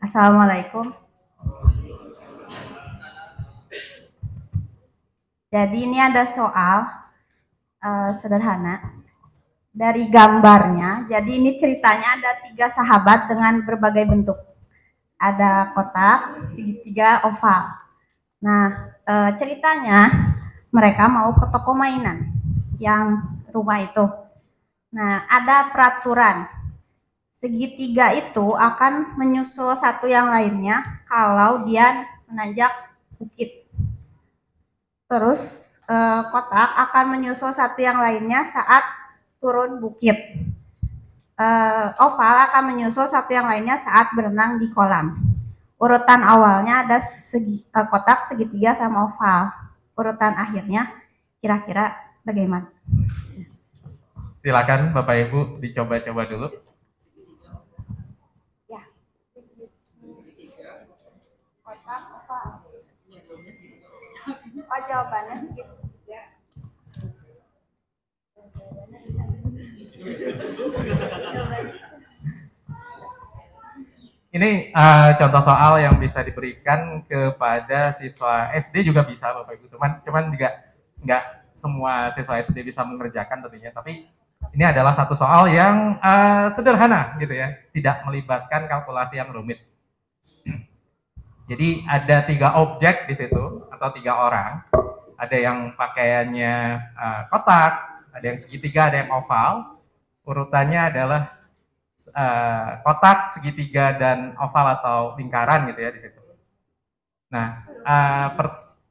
Assalamualaikum. Jadi ini ada soal sederhana dari gambarnya. Jadi ini ceritanya ada 3 sahabat dengan berbagai bentuk. Ada kotak, segitiga, oval. Nah, ceritanya mereka mau ke toko mainan yang rumah itu. Nah, ada peraturan. Segitiga itu akan menyusul satu yang lainnya kalau dia menanjak bukit. Terus kotak akan menyusul satu yang lainnya saat turun bukit. Oval akan menyusul satu yang lainnya saat berenang di kolam. Urutan awalnya ada kotak, segitiga, sama oval. Urutan akhirnya kira-kira bagaimana? Silakan Bapak Ibu dicoba-coba dulu. Oh, jawabannya segitiga. Ini contoh soal yang bisa diberikan kepada siswa SD juga bisa Bapak Ibu. Cuman juga nggak semua siswa SD bisa mengerjakan tentunya. Tapi ini adalah satu soal yang sederhana gitu ya, tidak melibatkan kalkulasi yang rumit. Jadi ada 3 objek di situ atau 3 orang. Ada yang pakaiannya kotak, ada yang segitiga, ada yang oval. Urutannya adalah kotak, segitiga, dan oval atau lingkaran gitu ya di situ. Nah,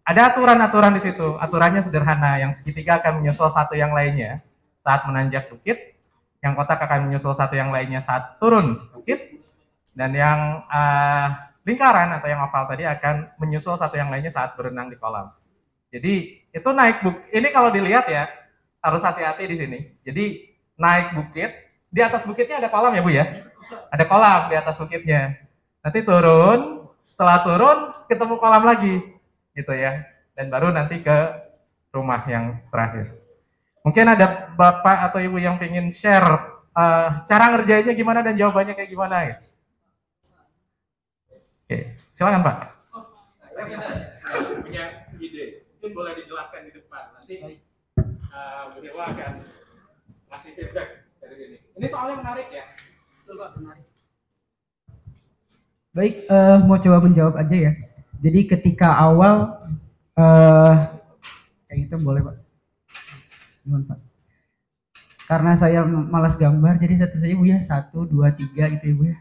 ada aturan-aturan di situ. Aturannya sederhana. Yang segitiga akan menyusul satu yang lainnya saat menanjak bukit. Yang kotak akan menyusul satu yang lainnya saat turun bukit. Dan yang lingkaran atau yang oval tadi akan menyusul satu yang lainnya saat berenang di kolam. Jadi itu naik bukit. Ini kalau dilihat ya harus hati-hati di sini. Jadi naik bukit, di atas bukitnya ada kolam ya Bu ya. Ada kolam di atas bukitnya. Nanti turun, setelah turun ketemu kolam lagi, gitu ya. dan baru nanti ke rumah yang terakhir. Mungkin ada Bapak atau Ibu yang ingin share cara ngerjainnya gimana dan jawabannya kayak gimana gitu. Oke, silakan Pak. Punya ide, mungkin boleh dijelaskan di depan. Nanti Bu Dewa akan ngasih feedback dari sini. Ini soalnya menarik ya. Betul Pak, menarik. Baik, mau coba menjawab aja ya. Jadi ketika awal kayak gitu boleh Pak. Gimana Pak? Karena saya malas gambar, jadi satu saja Bu ya, 1, 2, 3 gitu ya Bu ya.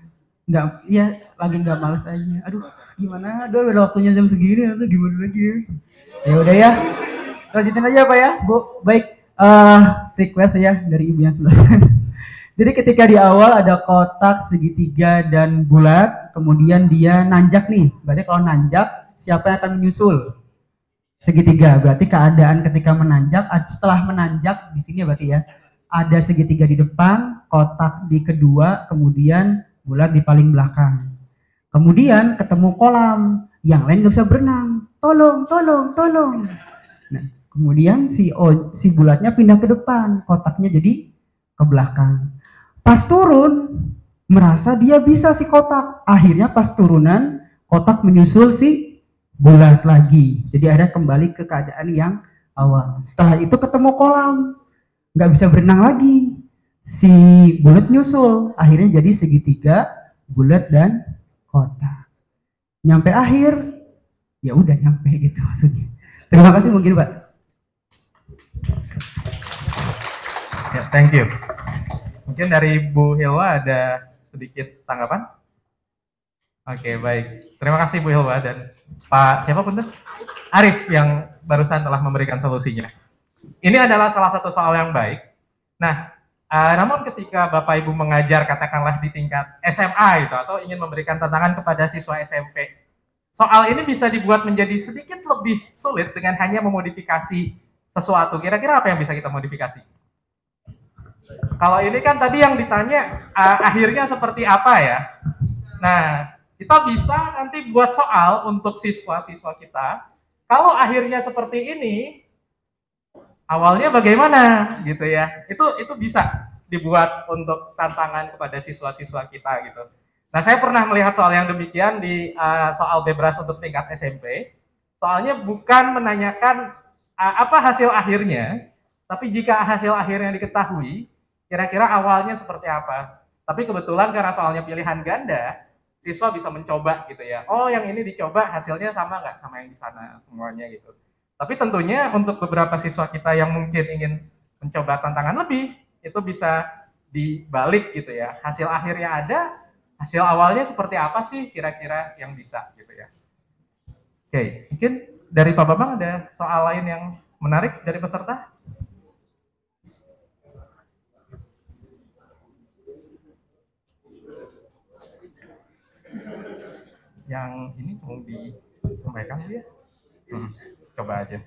Enggak, iya lagi nggak malas aja. Aduh, gimana? Aduh, udah waktunya jam segini, atau gimana lagi ya? Ya udah ya, lanjutin aja Pak ya, Bu. Baik, request ya dari Ibu yang sebelah sana. Jadi ketika di awal ada kotak segitiga dan bulat, kemudian dia nanjak nih. Berarti kalau nanjak, siapa yang akan menyusul? Segitiga. Berarti keadaan ketika menanjak, setelah menanjak di sini berarti ya, ada segitiga di depan, kotak di kedua, kemudian bulat di paling belakang. Kemudian ketemu kolam, yang lain nggak bisa berenang. Tolong, tolong, tolong. Nah, kemudian si bulatnya pindah ke depan, kotaknya jadi ke belakang. Pas turun, merasa dia bisa si kotak. Akhirnya pas turunan, kotak menyusul si bulat lagi. Jadi akhirnya kembali ke keadaan yang awal. Setelah itu ketemu kolam, nggak bisa berenang lagi. Si bulat nyusul, akhirnya jadi segitiga, bulat dan kotak. Nyampe akhir, ya udah nyampe gitu maksudnya. Terima kasih mungkin Pak. Ya, thank you. Mungkin dari Bu Hilwa ada sedikit tanggapan? Oke, baik. Terima kasih Bu Hilwa dan Pak siapa pun Arif yang barusan telah memberikan solusinya. Ini adalah salah satu soal yang baik. Nah, namun ketika Bapak Ibu mengajar katakanlah di tingkat SMA itu atau ingin memberikan tantangan kepada siswa SMP, soal ini bisa dibuat menjadi sedikit lebih sulit dengan hanya memodifikasi sesuatu. Kira-kira apa yang bisa kita modifikasi? Kalau ini kan tadi yang ditanya akhirnya seperti apa ya? Nah, kita bisa nanti buat soal untuk siswa-siswa kita. Kalau akhirnya seperti ini, awalnya bagaimana gitu ya? Itu bisa dibuat untuk tantangan kepada siswa-siswa kita gitu. Nah, saya pernah melihat soal yang demikian di soal Bebras untuk tingkat SMP. Soalnya bukan menanyakan apa hasil akhirnya, tapi jika hasil akhirnya diketahui, kira-kira awalnya seperti apa. Tapi kebetulan karena soalnya pilihan ganda, siswa bisa mencoba gitu ya. Oh, yang ini dicoba hasilnya sama nggak sama yang di sana semuanya gitu. Tapi tentunya untuk beberapa siswa kita yang mungkin ingin mencoba tantangan lebih, itu bisa dibalik gitu ya. Hasil akhirnya ada, hasil awalnya seperti apa sih kira-kira yang bisa gitu ya. Oke, mungkin dari Pak Bambang ada soal lain yang menarik dari peserta? Yang ini mau disampaikan sih ya? Coba aja.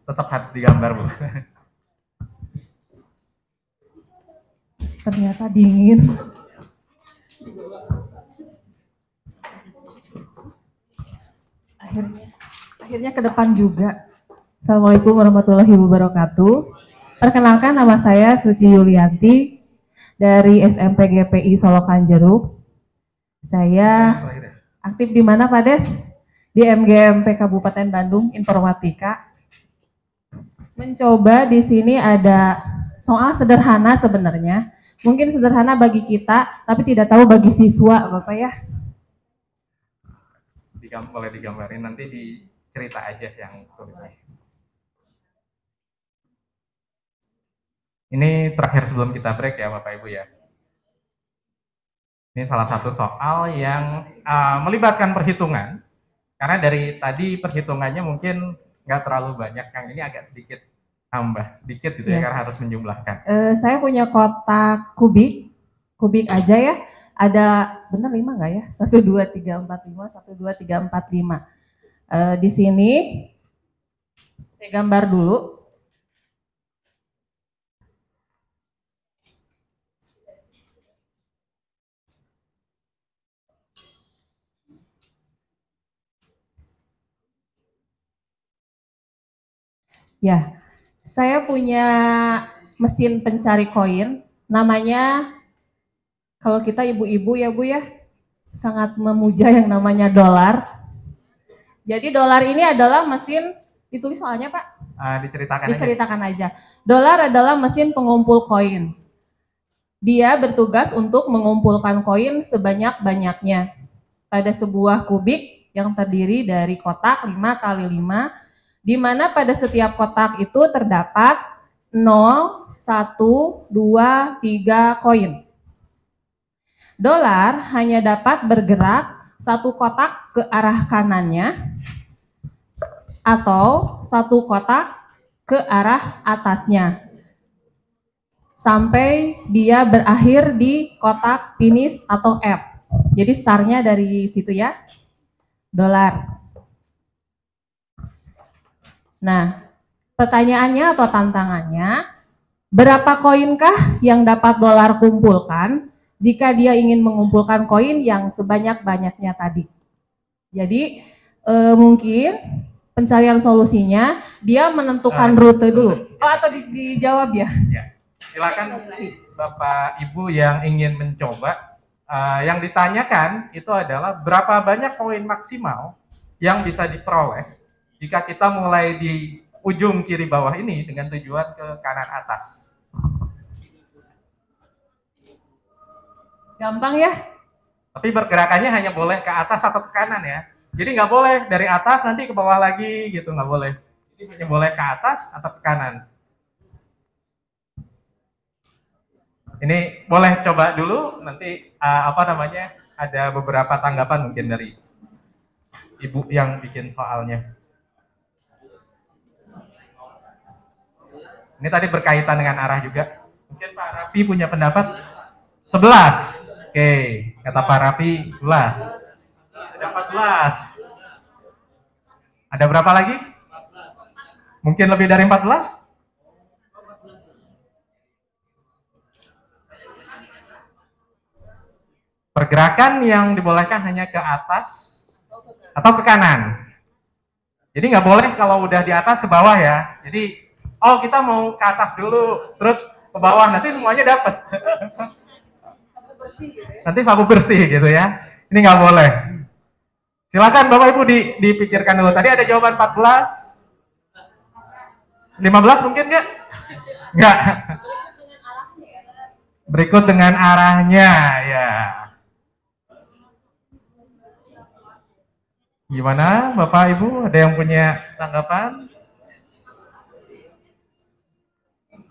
Tetap harus digambar Bu. Ternyata dingin. Akhirnya ke depan juga. Assalamualaikum warahmatullahi wabarakatuh. Perkenalkan, nama saya Suci Yulianti dari SMP GPI Solokan Jeruk. Saya aktif di mana Pak Des? Di MGMP Kabupaten Bandung Informatika. Mencoba di sini ada soal sederhana sebenarnya. Mungkin sederhana bagi kita, tapi tidak tahu bagi siswa, Bapak ya. Boleh digambarin, nanti dicerita aja yang tulisnya. Ini terakhir sebelum kita break ya Bapak Ibu ya. Ini salah satu soal yang melibatkan perhitungan. Karena dari tadi perhitungannya mungkin nggak terlalu banyak, yang ini agak sedikit tambah sedikit gitu ya, karena harus menjumlahkan. Saya punya kotak kubik aja ya. Ada benar 5 nggak ya? 1, 2, 3, 4, 5, 1, 2, 3, 4, 5. Di sini saya gambar dulu. Ya, saya punya mesin pencari koin, namanya, kalau kita ibu-ibu ya Bu ya, sangat memuja yang namanya dolar. Jadi dolar ini adalah mesin, ditulis soalnya Pak? Diceritakan aja. Dolar adalah mesin pengumpul koin. Dia bertugas untuk mengumpulkan koin sebanyak-banyaknya pada sebuah kubik yang terdiri dari kotak 5 kali 5, di mana pada setiap kotak itu terdapat 0, 1, 2, 3 koin. Dolar hanya dapat bergerak satu kotak ke arah kanannya atau satu kotak ke arah atasnya sampai dia berakhir di kotak finish atau F. Jadi startnya dari situ ya, dolar. Nah, pertanyaannya atau tantangannya, berapa koinkah yang dapat dolar kumpulkan jika dia ingin mengumpulkan koin yang sebanyak-banyaknya tadi? Jadi mungkin pencarian solusinya dia menentukan rute dulu. Oh, atau dijawab ya? Ya. Silakan Bapak Ibu yang ingin mencoba. Yang ditanyakan itu adalah berapa banyak koin maksimal yang bisa diperoleh jika kita mulai di ujung kiri bawah ini dengan tujuan ke kanan atas. Gampang ya? Tapi pergerakannya hanya boleh ke atas atau ke kanan ya. Jadi nggak boleh dari atas nanti ke bawah lagi gitu, nggak boleh. Jadi hanya boleh ke atas atau ke kanan. Ini boleh coba dulu, nanti ada beberapa tanggapan mungkin dari Ibu yang bikin soalnya. Ini tadi berkaitan dengan arah juga. Mungkin Pak Raffi punya pendapat 11. Oke, kata Pak Raffi 11. Ada 14. Ada berapa lagi? Mungkin lebih dari 14? Pergerakan yang dibolehkan hanya ke atas atau ke kanan. Jadi nggak boleh kalau udah di atas ke bawah ya. Jadi, oh kita mau ke atas dulu, terus ke bawah, nanti semuanya dapat. Nanti sabu bersih gitu ya. Ini nggak boleh. Silakan Bapak Ibu dipikirkan dulu. Tadi ada jawaban 14. 15 mungkin nggak? Nggak. Berikut dengan arahnya ya. Gimana Bapak Ibu? Ada yang punya tanggapan?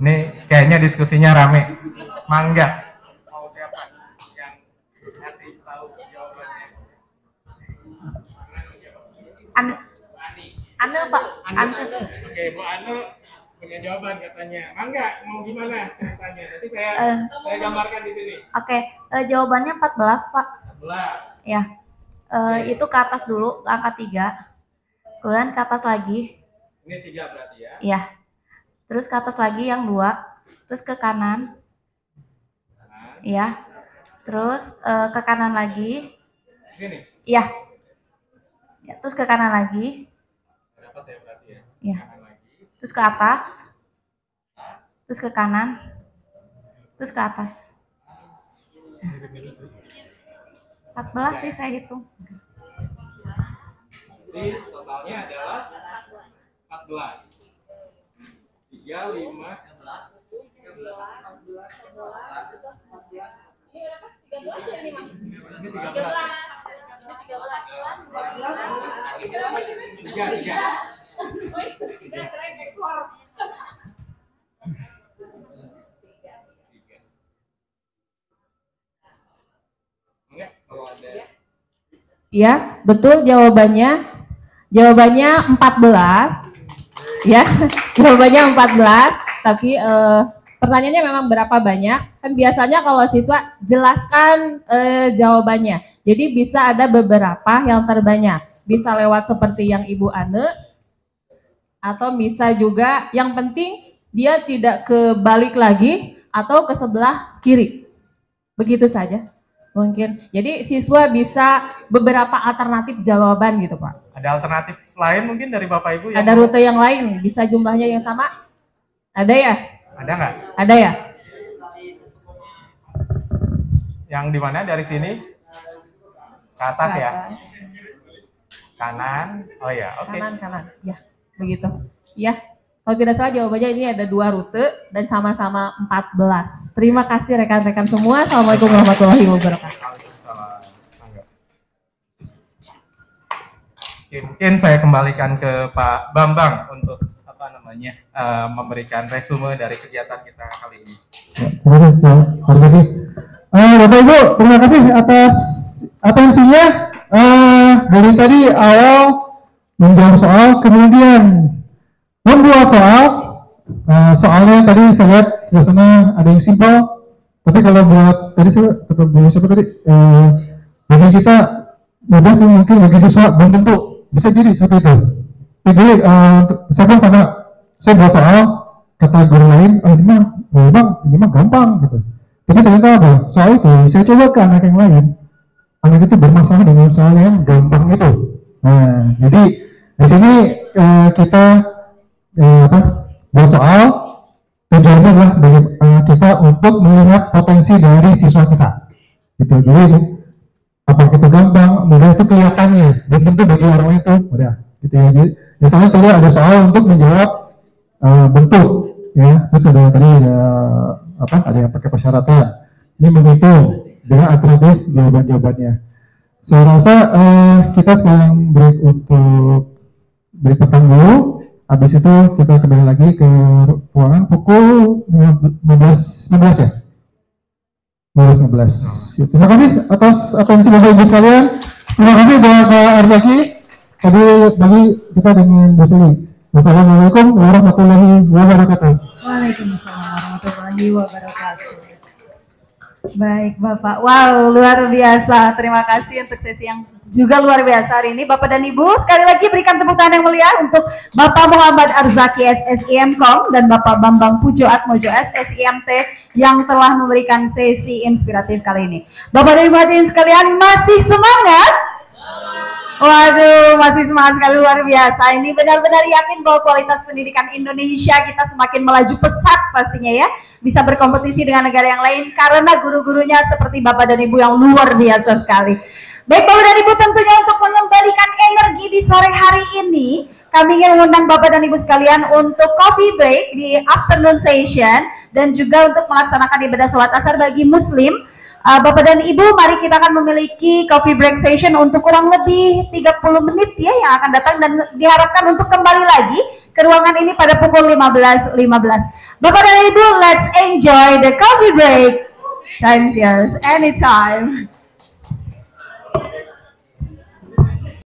Ini kayaknya diskusinya rame. Mangga. Mau siapa yang ngasih tahu jawabannya? Ane Pak. Ane. Oke, Bu Anu punya jawaban katanya. Mangga, mau gimana ceritanya? Nanti saya gambarkan di sini. Oke, jawabannya 14 Pak. 14. Ya. Itu ke atas dulu, angka 3. Kemudian ke atas lagi. Ini 3 berarti ya? Iya. Terus ke atas lagi yang 2. Terus ke kanan. Iya. Terus ke kanan lagi. Sini? Iya. Ya, terus ke kanan lagi. Dapat ya berarti ya? Iya. Terus ke atas. Terus ke kanan. Terus ke atas. 14 sih saya hitung. Jadi totalnya adalah 14. 3, 5, 13. Ya, betul jawabannya. Jawabannya 14. Ya, jawabannya 14. Tapi pertanyaannya memang berapa banyak? Kan biasanya kalau siswa jelaskan jawabannya. Jadi bisa ada beberapa yang terbanyak. Bisa lewat seperti yang Ibu Ane, atau bisa juga yang penting dia tidak kebalik lagi atau ke sebelah kiri. Begitu saja. Mungkin. Jadi siswa bisa beberapa alternatif jawaban gitu Pak. Ada alternatif lain mungkin dari Bapak Ibu? Ada rute yang lain, bisa jumlahnya yang sama? Ada ya? Ada nggak? Ada ya? Yang di mana dari sini? Ke atas ya? Kanan? Oh ya, oke. Kanan. Ya, begitu. Ya. Kalau tidak salah jawabannya ini ada 2 rute dan sama-sama 14. Terima kasih rekan-rekan semua. Assalamualaikum warahmatullahi wabarakatuh. Oke, mungkin saya kembalikan ke Pak Bambang untuk memberikan resume dari kegiatan kita kali ini. Terima kasih Pak Arzaki. Bapak Ibu, terima kasih atas atensinya. Dari tadi awal menjawab soal, kemudian membuat soal. Soalnya tadi saya lihat sebelah sana ada yang simpel, tapi kalau buat tadi siapa tadi? Bagi kita mudah tuh mungkin bagi siswa belum tentu bisa jadi seperti itu. Jadi saya pun sama, saya buat soal kata guru lain, ini mah gampang gitu. Tapi ternyata apa? Soal itu saya coba ke anak yang lain, anak itu bermasalah dengan soal yang gampang itu. Nah, jadi di sini kita buat soal tujuannya adalah bagi kita untuk melihat potensi dari siswa kita. Gitu. Jadi apa itu gampang, mudah itu kelihatannya, belum tentu bagi orang itu mudah. Gitu ya. Jadi, misalnya tadi ada soal untuk menjawab bentuk, ya. Terus ada tadi ada yang pakai persyaratan. Ini menghitung dengan alternatif jawaban-jawabannya. Saya rasa kita sekarang break untuk break petang dulu. Habis itu kita kembali lagi ke ruangan pukul 15 ya. 15. Terima kasih atas atensi Bapak Ibu sekalian. Terima kasih Bapak Arzaki. Tadi bagi kita dengan Bu Suli. Wassalamualaikum warahmatullahi wabarakatuh. Waalaikumsalam warahmatullahi wabarakatuh. Baik Bapak, wow luar biasa. Terima kasih untuk sesi yang juga luar biasa hari ini Bapak dan Ibu. Sekali lagi berikan tepuk tangan yang mulia untuk Bapak Muhammad Arzaki SSIMKOM dan Bapak Bambang Pujo Atmojo SSIMT yang telah memberikan sesi inspiratif kali ini. Bapak dan Ibu hadirin sekalian, masih semangat? Waduh, masih semangat sekali, luar biasa. Ini benar-benar yakin bahwa kualitas pendidikan Indonesia kita semakin melaju pesat pastinya ya. Bisa berkompetisi dengan negara yang lain karena guru-gurunya seperti Bapak dan Ibu yang luar biasa sekali. Baik Bapak dan Ibu, tentunya untuk mengembalikan energi di sore hari ini, kami ingin mengundang Bapak dan Ibu sekalian untuk coffee break di afternoon session dan juga untuk melaksanakan ibadah sholat asar bagi Muslim. Bapak dan Ibu, mari kita akan memiliki coffee break session untuk kurang lebih 30 menit ya yang akan datang dan diharapkan untuk kembali lagi ke ruangan ini pada pukul 15.15. Bapak dan Ibu, let's enjoy the coffee break. Time is yours, anytime.